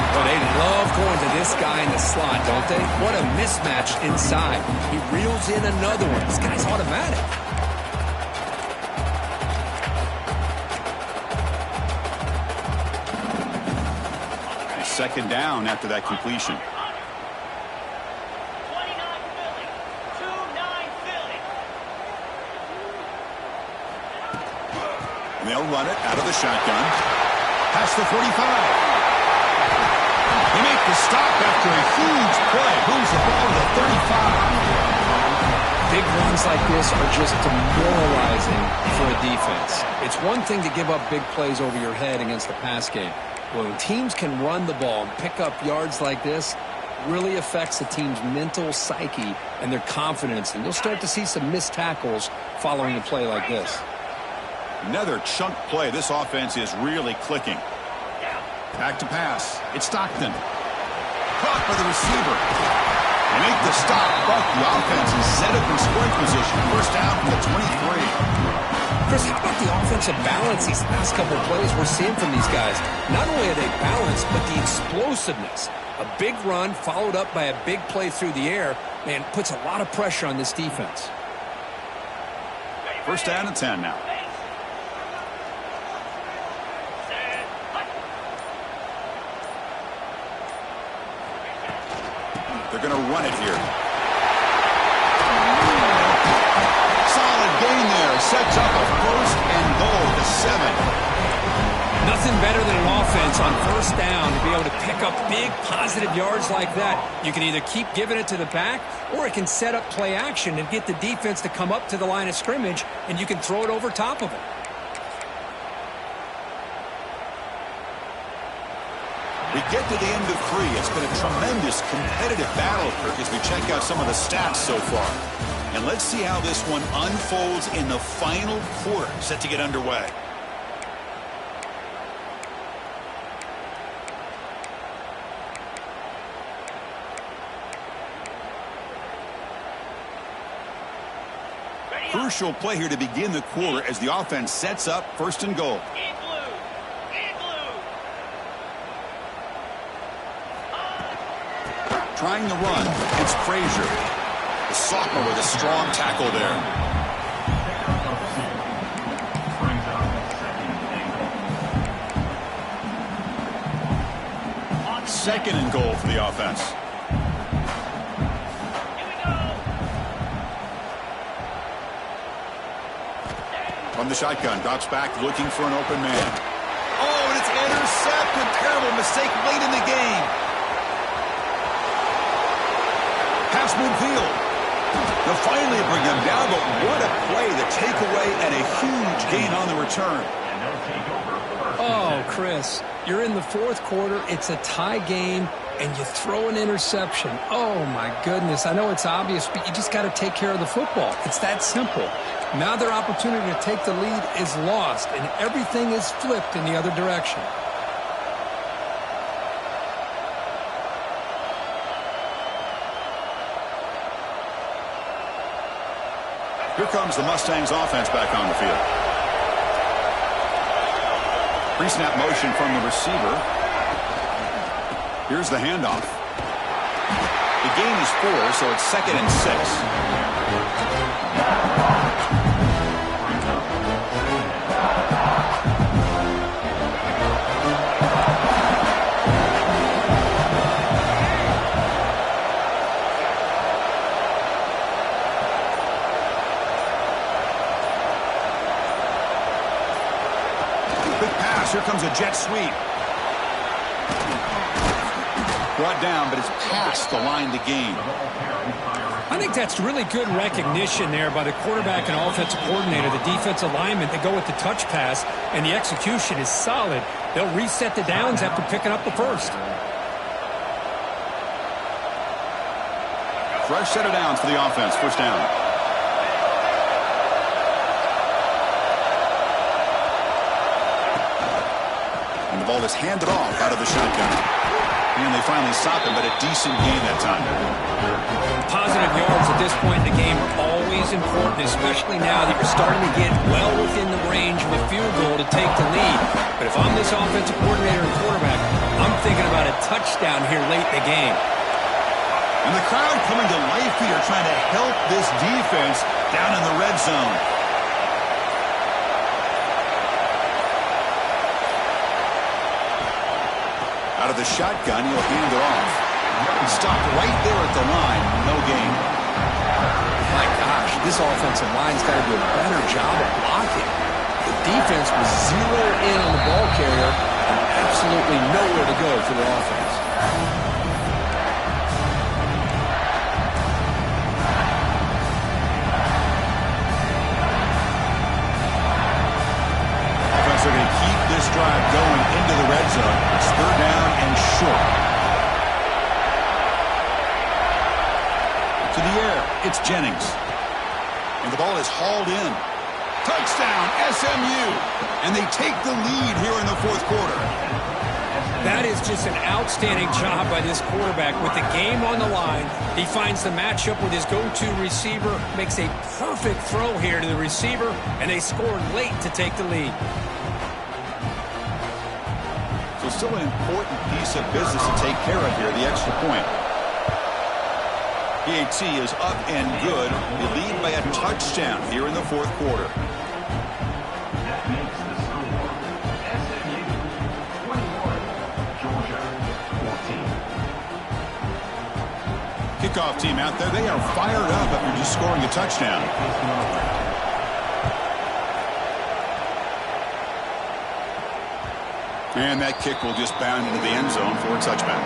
B: Well, they love going to this guy in the slot, don't they? What a mismatch inside. He reels in another one. This guy's automatic.
A: Second down after that completion. They'll run it out of the shotgun. Past the 45. They make the stop after a huge play. Moves the ball to the 35.
B: Big runs like this are just demoralizing for a defense. It's one thing to give up big plays over your head against the pass game. When teams can run the ball and pick up yards like this, it really affects the team's mental psyche and their confidence. And you'll start to see some missed tackles following a play like this.
A: Another chunk play. This offense is really clicking. Back to pass. It's Stockton. Caught by the receiver. They make the stop, but the offense is set up in scoring position. First down from the 23.
B: Chris, how about the offensive balance these last couple of plays we're seeing from these guys? Not only are they balanced, but the explosiveness. A big run followed up by a big play through the air, man, puts a lot of pressure on this defense.
A: First down and 10 now. They're going to run it here. Solid gain there. Sets up a first and goal to 7.
B: Nothing better than an offense on first down to be able to pick up big positive yards like that. You can either keep giving it to the back, or it can set up play action and get the defense to come up to the line of scrimmage, and you can throw it over top of it.
A: We get to the end of 3. It's been a tremendous competitive battle, Kirk, as we check out some of the stats so far. And let's see how this one unfolds in the final quarter, set to get underway. Crucial play here to begin the quarter as the offense sets up 1st and goal. Trying the run, it's Frazier. The sophomore with a strong tackle there. Second and goal for the offense. From the shotgun, drops back looking for an open man. Oh, and it's intercepted. Terrible mistake late in the game. Pass midfield. They'll finally bring him down, but what a play. The takeaway and a huge gain on the return.
B: Oh, Chris, you're in the 4th quarter. It's a tie game, and you throw an interception. Oh, my goodness. I know it's obvious, but you just got to take care of the football. It's that simple. Now their opportunity to take the lead is lost, and everything is flipped in the other direction.
A: Here comes the Mustangs offense back on the field. Pre-snap motion from the receiver. Here's the handoff. The gain is 4, so it's 2nd and 6. Here comes a jet sweep. Brought down, but it's past the line to gain.
B: I think that's really good recognition there by the quarterback and offensive coordinator, the defensive lineman. They go with the touch pass, and the execution is solid. They'll reset the downs after picking up the first.
A: Fresh set of downs for the offense. First down. And the ball is handed off out of the shotgun. And they finally stop him, but a decent gain that time.
B: Positive yards at this point in the game are always important, especially now that you're starting to get well within the range of a field goal to take the lead. But if I'm this offensive coordinator and quarterback, I'm thinking about a touchdown here late in the game.
A: And the crowd coming to life here, trying to help this defense down in the red zone. Out of the shotgun, he'll hand it off. He stopped right there at the line. No gain.
B: My gosh, this offensive line's got to do a better job of blocking. The defense was zeroed in on the ball carrier and absolutely nowhere to go for the offense.
A: Offense are going to keep this drive going into the red zone. It's 3rd down and short. To the air, it's Jennings. And the ball is hauled in. Touchdown, SMU. And they take the lead here in the 4th quarter.
B: That is just an outstanding job by this quarterback. With the game on the line, he finds the matchup with his go-to receiver, makes a perfect throw here to the receiver, and they scored late to take the lead.
A: So still an important piece of business to take care of here, the extra point. PAT is up and good. They lead by a touchdown here in the 4th quarter. Kickoff team out there, they are fired up after just scoring a touchdown. And that kick will just bound into the end zone for a touchback.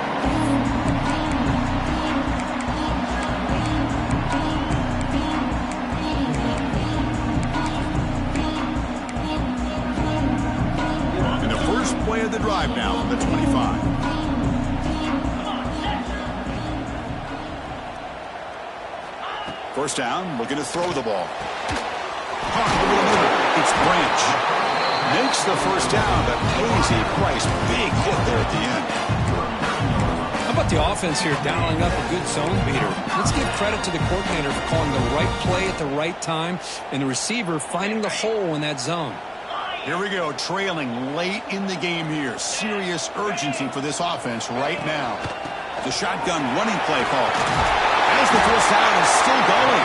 A: And the first play of the drive now from the 25. First down, looking to throw the ball. Caught over the middle. It's Branch. Makes the first down, but pays a price. Big hit there at the end.
B: How about the offense here dialing up a good zone beater? Let's give credit to the coordinator for calling the right play at the right time and the receiver finding the hole in that zone.
A: Here we go, trailing late in the game here. Serious urgency for this offense right now. The shotgun running play call. As the first down is still going.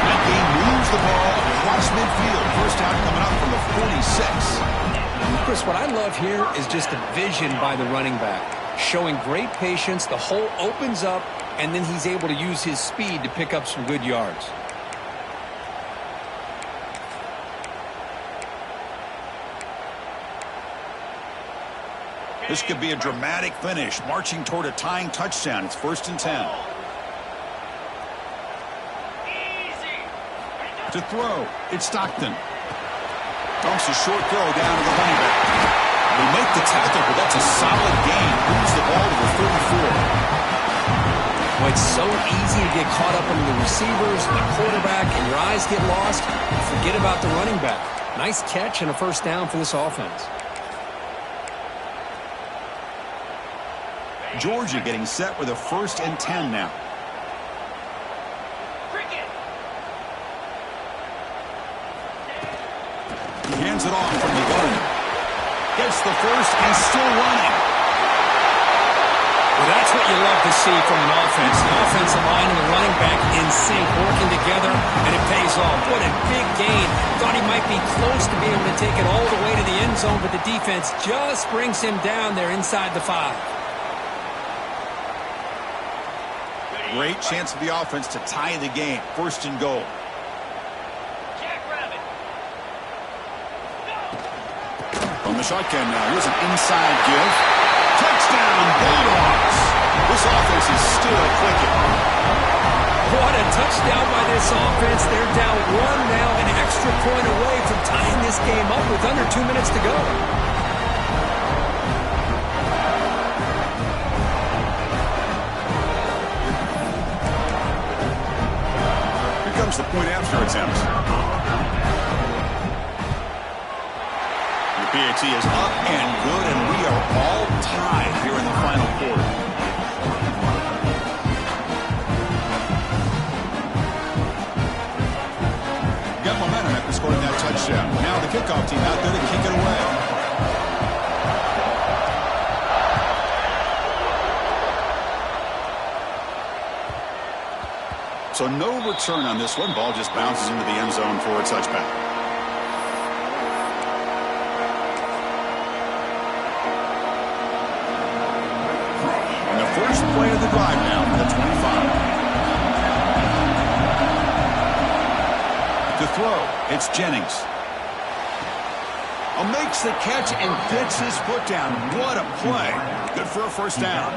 A: That game moves the ball across midfield. First down coming up from the 46.
B: Chris, what I love here is just the vision by the running back. Showing great patience, the hole opens up, and then he's able to use his speed to pick up some good yards.
A: This could be a dramatic finish, marching toward a tying touchdown. It's 1st and 10. To throw, it's Stockton. Dumps a short throw down to the running back. They make the tackle, but that's a solid gain. Moves the ball to the 34.
B: Well, it's so easy to get caught up under the receivers and the quarterback, and your eyes get lost. Forget about the running back. Nice catch and a first down for this offense.
A: Georgia getting set with a 1st and 10 now. He hands it off from the gun. Gets the first and still running.
B: Well, that's what you love to see from an offense. The offensive line and the running back in sync, working together, and it pays off. What a big gain. Thought he might be close to being able to take it all the way to the end zone, but the defense just brings him down there inside the 5.
A: Great chance for the offense to tie the game. 1st and goal. From the shotgun now. Here's an inside give. Touchdown, Bulldogs. This offense is still clicking.
B: What a touchdown by this offense. They're down 1 now, an extra point away from tying this game up with under 2 minutes to go.
A: Here comes the point after attempt. The PAT is up and good, and we are all tied here in the final quarter. Got momentum after scoring that touchdown. Now the kickoff team out there to kick it away. So no return on this one. Ball just bounces into the end zone for a touchback. And the first play of the drive now for the 25. To throw, it's Jennings. Makes the catch and gets his foot down. What a play. Good for a first down.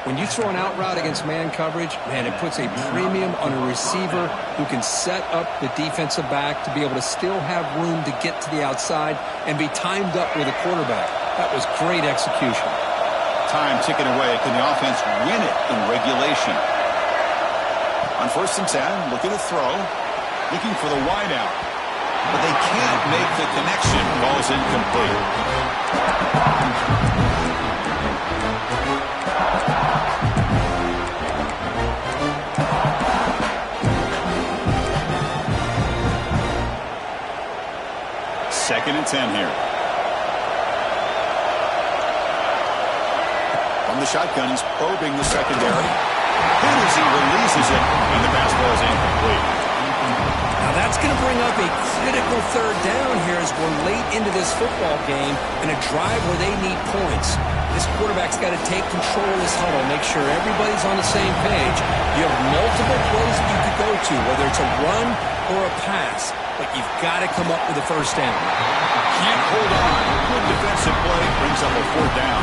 B: When you throw an out route against man coverage, man, it puts a premium on a receiver who can set up the defensive back to be able to still have room to get to the outside and be timed up with a quarterback. That was great execution.
A: Time ticking away. Can the offense win it in regulation? On 1st and 10, looking to throw. Looking for the wideout. But they can't make the connection. Ball's incomplete. Second and 10 here. From the shotgun, he's probing the secondary. Hit as he releases it, and the pass ball is incomplete.
B: Now that's going to bring up a critical 3rd down here as we're late into this football game in a drive where they need points. This quarterback's got to take control of this huddle, make sure everybody's on the same page. You have multiple plays that you could go to, whether it's a run or a pass, but you've got to come up with a first down.
A: can't hold on. Good defensive play. Brings up a 4th down.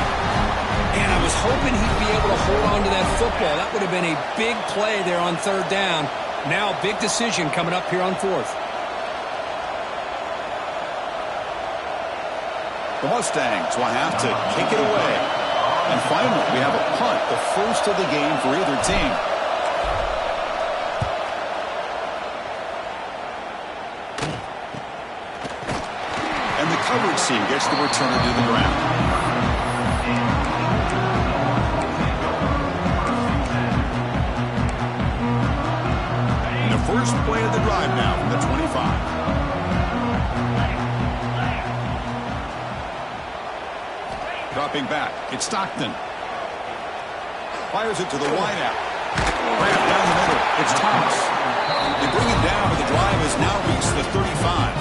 B: And I was hoping he'd be able to hold on to that football. That would have been a big play there on 3rd down. Now, big decision coming up here on 4th.
A: The Mustangs will have to kick it away. And finally, we have a punt, the first of the game for either team. And the coverage team gets the returner to the ground. First play of the drive now from the 25. Dropping back, it's Stockton. Fires it to the wideout. Right down the middle, it's Thomas. They bring him down, but the drive has now reached the 35.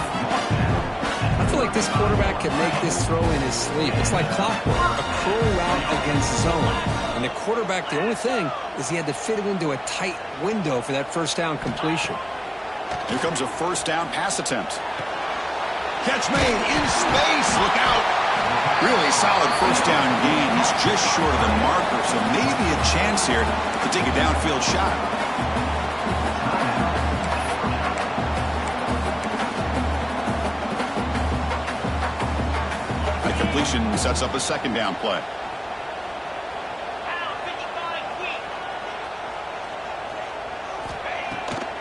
B: I feel like this quarterback can make this throw in his sleep. It's like clockwork, a crow route against zone. And the quarterback, the only thing is he had to fit it into a tight window for that 1st down completion.
A: Here comes a 1st down pass attempt. Catch made in space. Look out. Really solid 1st down gain. He's just short of the marker, so maybe a chance here to take a downfield shot. The completion sets up a 2nd down play.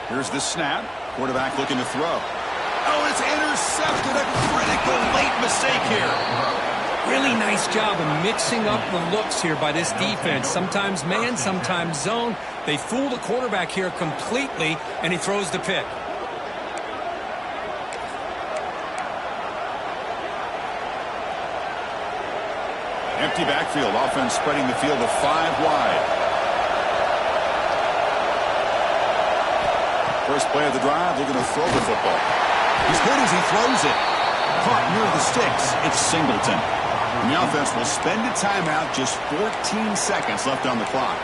A: Here's the snap. Quarterback looking to throw. Oh, it's intercepted. A critical late mistake here.
B: Really nice job of mixing up the looks here by this defense. Sometimes man, sometimes zone. They fool the quarterback here completely, and he throws the pick.
A: Empty backfield. Offense spreading the field to 5 wide. First play of the drive, looking to throw the football. He's good as he throws it. Caught near the sticks. It's Singleton. And the offense will spend a timeout. Just 14 seconds left on the clock.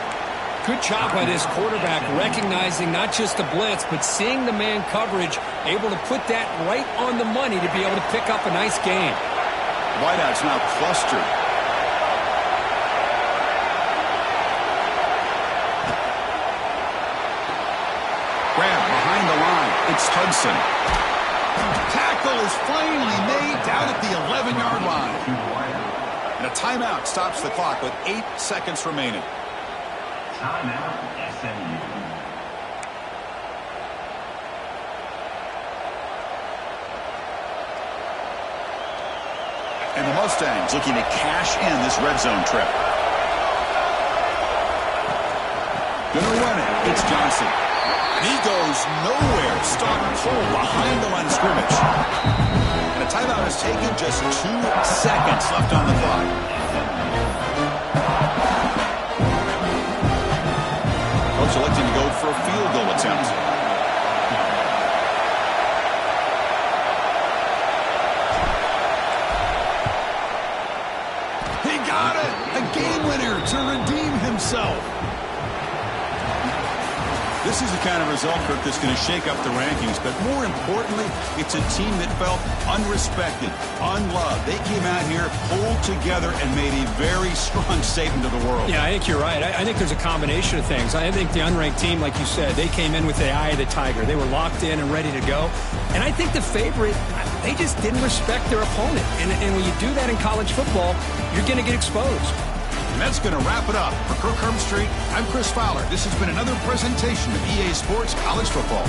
B: Good job by this quarterback, recognizing not just the blitz, but seeing the man coverage, able to put that right on the money to be able to pick up a nice gain.
A: Wideout's now clustered. Grab behind the line. It's Hudson. Tackle is finally made down at the 11-yard line. And a timeout stops the clock with 8 seconds remaining.
C: Timeout, SMU.
A: And the Mustangs looking to cash in this red zone trip. Gonna run it. It's Johnson. He goes nowhere. Stop cold behind the line of scrimmage. And a timeout is taken. Just 2 seconds left on the clock. Coach electing to go for a field goal attempt. He got it! A game winner to redeem himself. This is the kind of result, Kirk, that's going to shake up the rankings. But more importantly, it's a team that felt unrespected, unloved. They came out here, pulled together, and made a very strong statement to the world.
B: Yeah, I think you're right. I think there's a combination of things. I think the unranked team, like you said, they came in with the eye of the tiger. They were locked in and ready to go. And I think the favorite, they just didn't respect their opponent. And when you do that in college football, you're going to get exposed.
A: And that's going to wrap it up. For Kirk Herbstreit, I'm Chris Fowler. This has been another presentation of EA Sports College Football.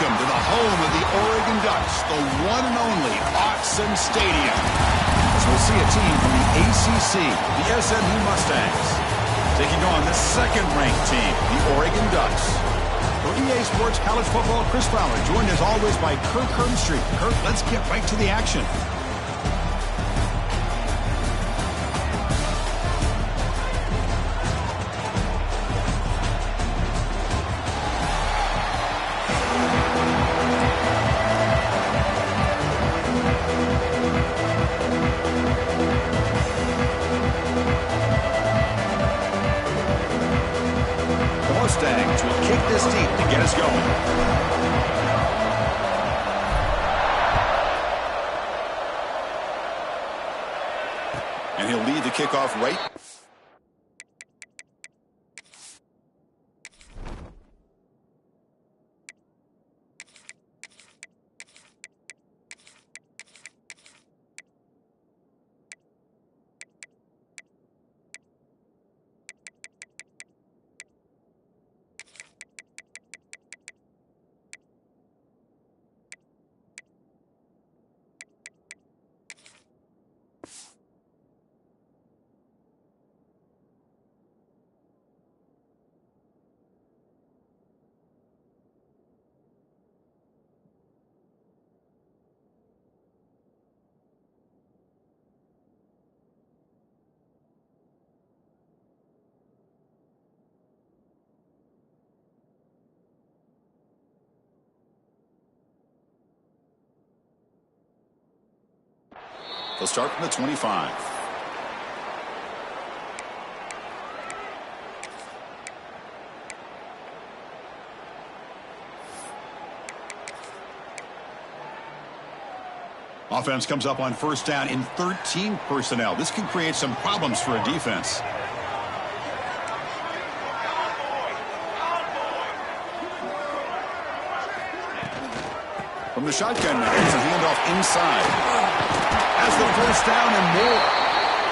A: Welcome to the home of the Oregon Ducks, the one and only Autzen Stadium. As we'll see a team from the ACC, the SMU Mustangs, taking on the second-ranked team, the Oregon Ducks. For EA Sports College Football, Chris Fowler, joined as always by Kirk Herbstreit. Kirk, let's get right to the action. Mustangs will kick this deep to get us going. And he'll lead the kickoff right. They'll start from the 25. Offense comes up on first down in 13 personnel. This can create some problems for a defense. From the shotgun now, there's a handoff inside. Has the first down and more.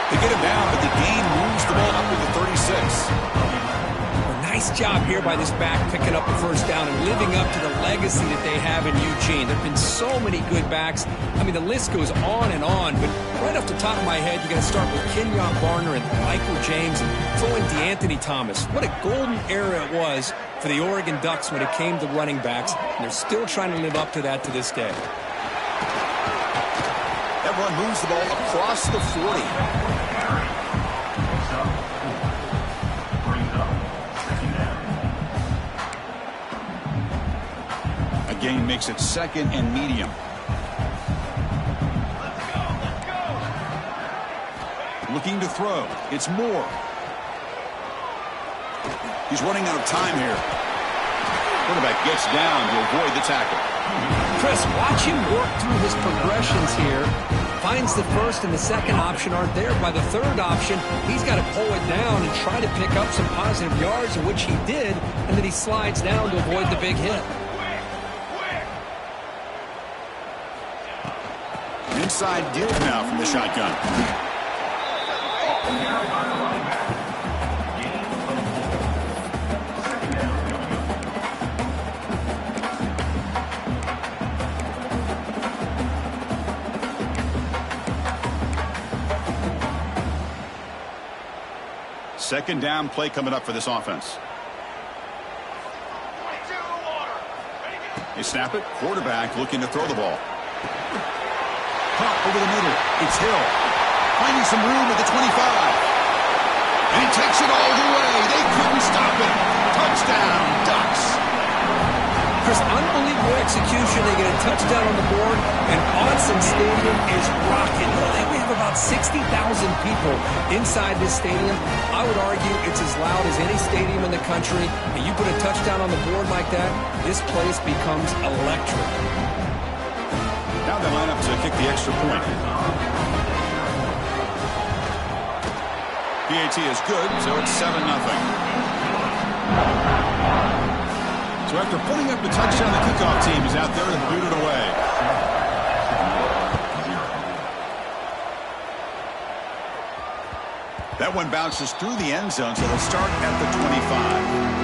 A: They get him down, but the gain moves the ball up to the 36.
B: A nice job here by this back picking up the first down and living up to the legacy that they have in Eugene. There have been so many good backs. I mean, the list goes on, but right off the top of my head, you're going to start with Kenyon Barner and Michael James and throw in DeAnthony Thomas. What a golden era it was for the Oregon Ducks when it came to running backs, and they're still trying to live up to that to this day.
A: That run moves the ball across the 40. A gain makes it second and medium. Looking to throw. It's Moore. He's running out of time here. Quarterback gets down to avoid the tackle.
B: Chris, watch him work through his progressions here. Finds the first and the second option aren't there. By the third option, he's got to pull it down and try to pick up some positive yards, in which he did, and then he slides down to avoid the big hit.
A: Inside give now from the shotgun. Second down play coming up for this offense. They snap it. Quarterback looking to throw the ball. Pop over the middle. It's Hill. Finding some room at the 25. And he takes it all the way. They couldn't stop it. Touchdown, Ducks.
B: Chris, unbelievable execution. They get a touchdown on the board, and Autzen Stadium is rocking. We have about 60,000 people inside this stadium. I would argue it's as loud as any stadium in the country. And you put a touchdown on the board like that, this place becomes electric.
A: Now they line up to kick the extra point. PAT is good, so it's 7-0. So after putting up the touchdown, the kickoff team is out there and boot it away. That one bounces through the end zone, so they'll start at the 25.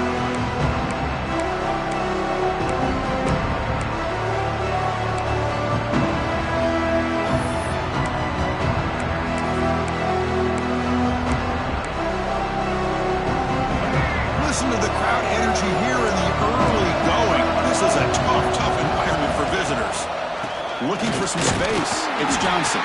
A: for some space. It's Johnson.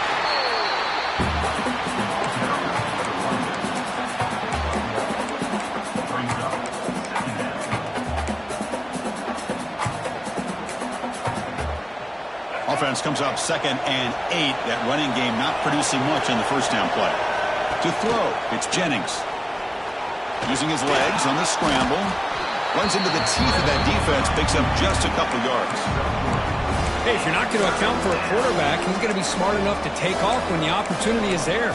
A: Offense comes up 2nd and 8. That running game not producing much in the first down play. To throw, it's Jennings. Using his legs on the scramble. Runs into the teeth of that defense. Picks up just a couple yards.
B: Hey, if you're not going to account for a quarterback, he's going to be smart enough to take off when the opportunity is there.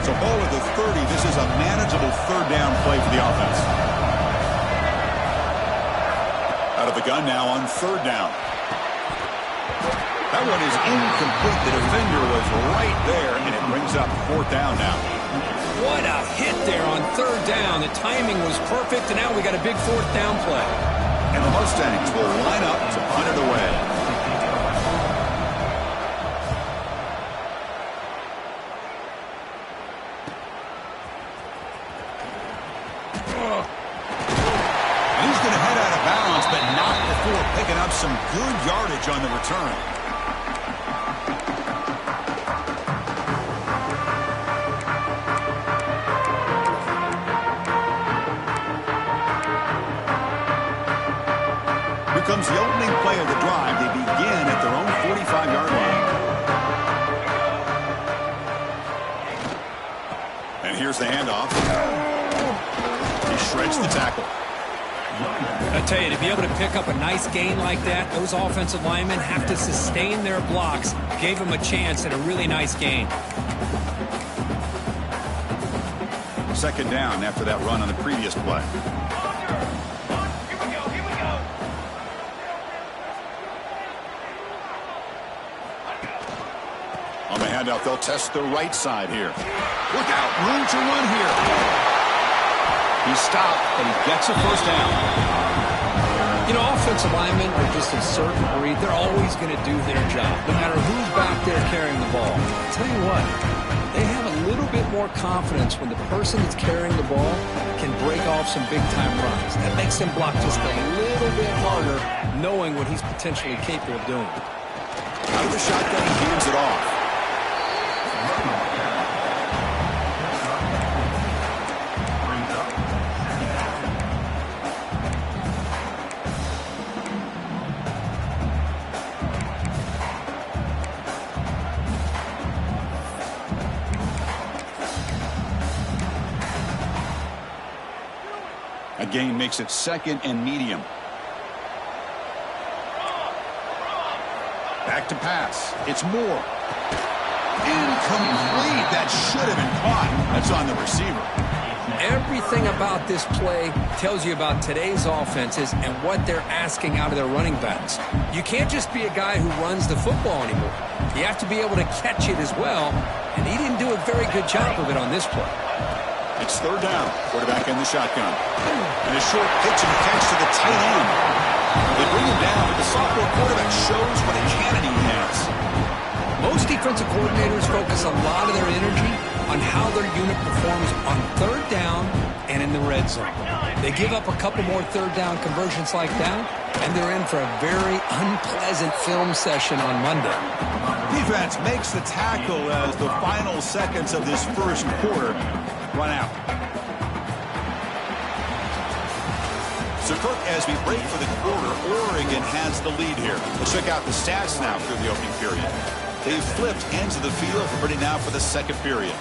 A: So ball at the 30. This is a manageable 3rd down play for the offense. Out of the gun now on 3rd down. That one is incomplete. The defender was right there, and it brings up 4th down now.
B: What a hit there on 3rd down. The timing was perfect, and now we got a big 4th down play.
A: And the Mustangs will line up to punt it away. And he's going to head out of bounds, but not before picking up some good yardage on the return. Here comes the opening play of the drive. They begin at their own 45-yard line. And here's the handoff. He shreds the tackle.
B: I tell you, to be able to pick up a nice gain like that, those offensive linemen have to sustain their blocks. Gave them a chance at a really nice gain.
A: 2nd down after that run on the previous play. On the handout, they'll test the right side here. Look out, room to run here. He stopped, but he gets a 1st down.
B: You know, offensive linemen are just a certain breed. They're always going to do their job, no matter who's back there carrying the ball. I'll tell you what, they have a little bit more confidence when the person that's carrying the ball can break off some big-time runs. That makes them block just a little bit harder, knowing what he's potentially capable of doing.
A: Out of the shotgun, he hands it off. A gain makes it 2nd and medium. Back to pass. It's Moore. Incomplete. That should have been caught. That's on the receiver.
B: Everything about this play tells you about today's offenses and what they're asking out of their running backs. You can't just be a guy who runs the football anymore. You have to be able to catch it as well, and he didn't do a very good job of it on this play.
A: It's 3rd down. Quarterback in the shotgun. And a short pitch and catch to the tight end. They bring him down, but the sophomore quarterback shows what a cannon he has.
B: Most defensive coordinators focus a lot of their energy on how their unit performs on 3rd down and in the red zone. They give up a couple more 3rd down conversions like that, and they're in for a very unpleasant film session on Monday.
A: Defense makes the tackle as the final seconds of this first quarter run out. So, Kirk, as we break for the quarter, Oregon has the lead here. Let's check out the stats now through the opening period. They've flipped ends of the field ready now for the 2nd period.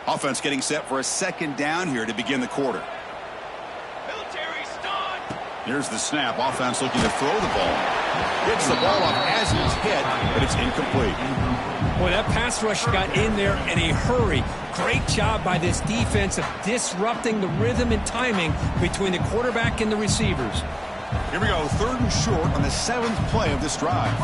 A: Offense getting set for a 2nd down here to begin the quarter. Here's the snap. Offense looking to throw the ball. Gets the ball up as he's hit, but it's incomplete.
B: Boy, that pass rush got in there in a hurry. Great job by this defense of disrupting the rhythm and timing between the quarterback and the receivers.
A: Here we go, 3rd and short on the 7th play of this drive.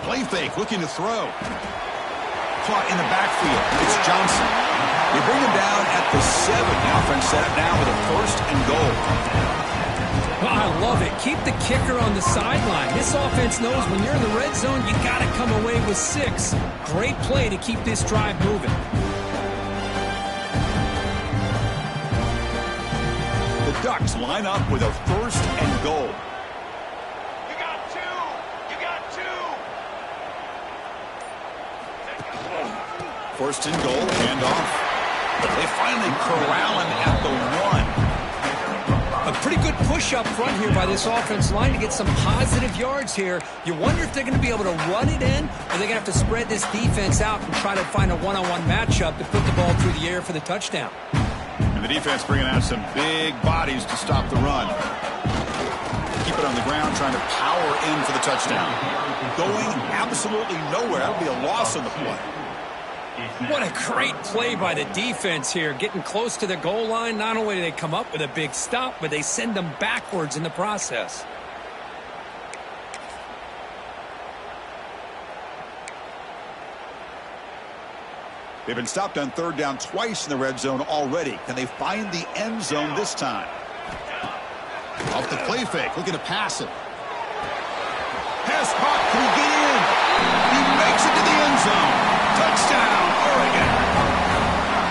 A: Play fake, looking to throw. Caught in the backfield. It's Johnson. They bring him down at the 7. The offense set it now with a 1st and goal.
B: Well, I love it. Keep the kicker on the sideline. This offense knows when you're in the red zone, you got to come away with 6. Great play to keep this drive moving.
A: The Ducks line up with a 1st and goal.
C: You got 2. You got 2.
A: 1st and goal, handoff. They finally corral him at the 1.
B: A pretty good push up front here by this offense line to get some positive yards here. You wonder if they're going to be able to run it in, or they're going to have to spread this defense out and try to find a one-on-one matchup to put the ball through the air for the touchdown.
A: And the defense bringing out some big bodies to stop the run. Keep it on the ground, trying to power in for the touchdown. Going absolutely nowhere. That'll be a loss on the play.
B: What a great play by the defense here. Getting close to the goal line, not only do they come up with a big stop, but they send them backwards in the process.
A: They've been stopped on 3rd down twice in the red zone already. Can they find the end zone this time? Off the play fake, looking to pass it. Pass caught, can he get in? He makes it to the end zone. Touchdown, Oregon.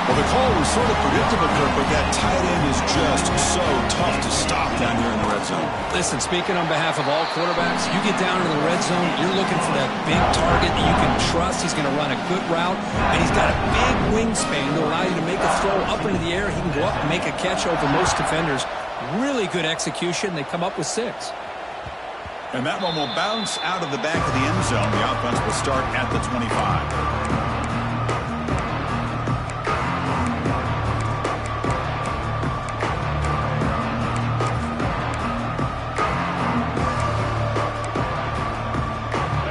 A: Well, the call was sort of predictable, Kirk, but that tight end is just so tough to stop down here in the red zone.
B: Listen, speaking on behalf of all quarterbacks, you get down into the red zone, you're looking for that big target that you can trust. He's going to run a good route, and he's got a big wingspan to allow you to make a throw up into the air. He can go up and make a catch over most defenders. Really good execution. They come up with 6.
A: And that one will bounce out of the back of the end zone. The offense will start at the 25.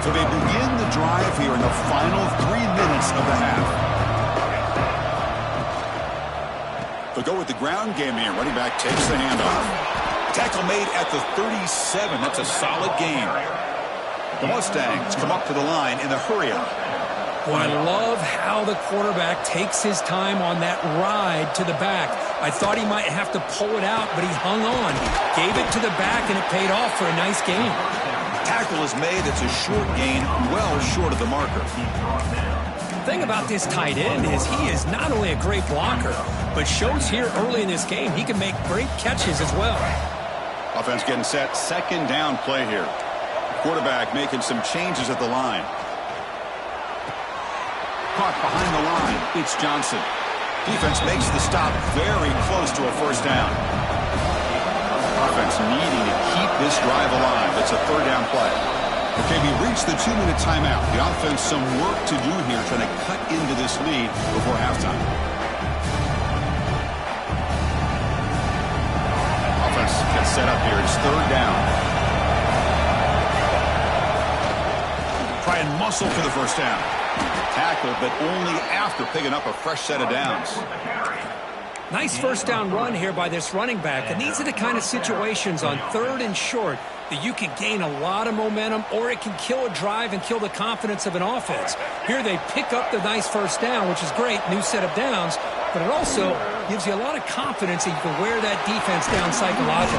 A: So they begin the drive here in the final 3 minutes of the half. They'll go with the ground game here. Running back takes the handoff. Tackle made at the 37. That's a solid game. The Mustangs come up to the line in the hurry-up.
B: Well, I love how the quarterback takes his time on that ride to the back. I thought he might have to pull it out, but he hung on. Gave it to the back, and it paid off for a nice gain.
A: Tackle is made. It's a short gain, well short of the marker.
B: The thing about this tight end is he is not only a great blocker, but shows here early in this game he can make great catches as well.
A: Offense getting set. 2nd down play here. Quarterback making some changes at the line. Caught behind the line. It's Johnson. Defense makes the stop very close to a 1st down. Offense needing to keep this drive alive. It's a 3rd down play. Okay, we reached the 2-minute timeout. The offense some work to do here, trying to cut into this lead before halftime. Offense gets set up here. It's 3rd down. Try and muscle for the 1st down. Tackle, but only after picking up a fresh set of downs.
B: Nice 1st down run here by this running back. And these are the kind of situations on 3rd and short that you can gain a lot of momentum, or it can kill a drive and kill the confidence of an offense. Here they pick up the nice 1st down, which is great, new set of downs, but it also gives you a lot of confidence that you can wear that defense down psychologically.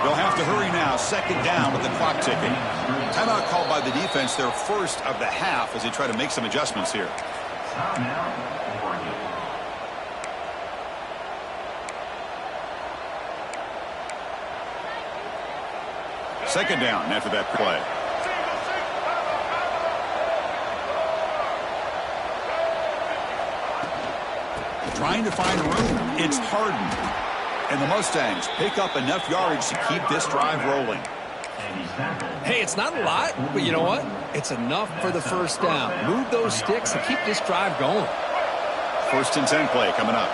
A: They'll have to hurry now. 2nd down with the clock ticking. Timeout called by the defense, their 1st of the half, as they try to make some adjustments here. Second down after that play. Trying to find room. It's Harden. And the Mustangs pick up enough yardage to keep this drive rolling.
B: Hey, it's not a lot, but you know what? It's enough for the 1st down. Move those sticks and keep this drive going.
A: 1st and 10 play coming up.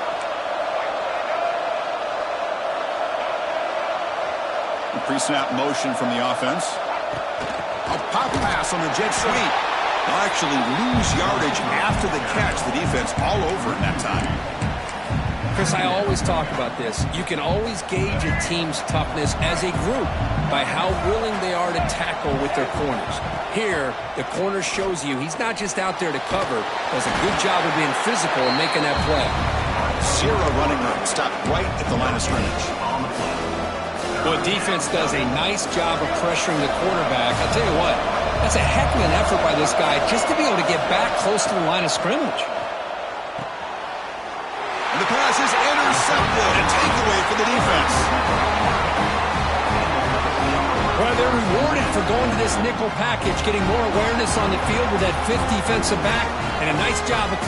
A: Pre-snap motion from the offense. A pop pass on the jet sweep. They'll actually lose yardage after the catch. The defense all over in that time.
B: Chris, I always talk about this. You can always gauge a team's toughness as a group by how willing they are to tackle with their corners. Here, the corner shows you he's not just out there to cover, does a good job of being physical and making that play.
A: Zero running room, stopped right at the line of scrimmage.
B: Well, defense does a nice job of pressuring the quarterback. I'll tell you what, that's a heck of an effort by this guy just to be able to get back close to the line of scrimmage.
A: And the pass is intercepted. A takeaway for the defense.
B: Well, they're rewarded for going to this nickel package, getting more awareness on the field with that fifth defensive back, and a nice job of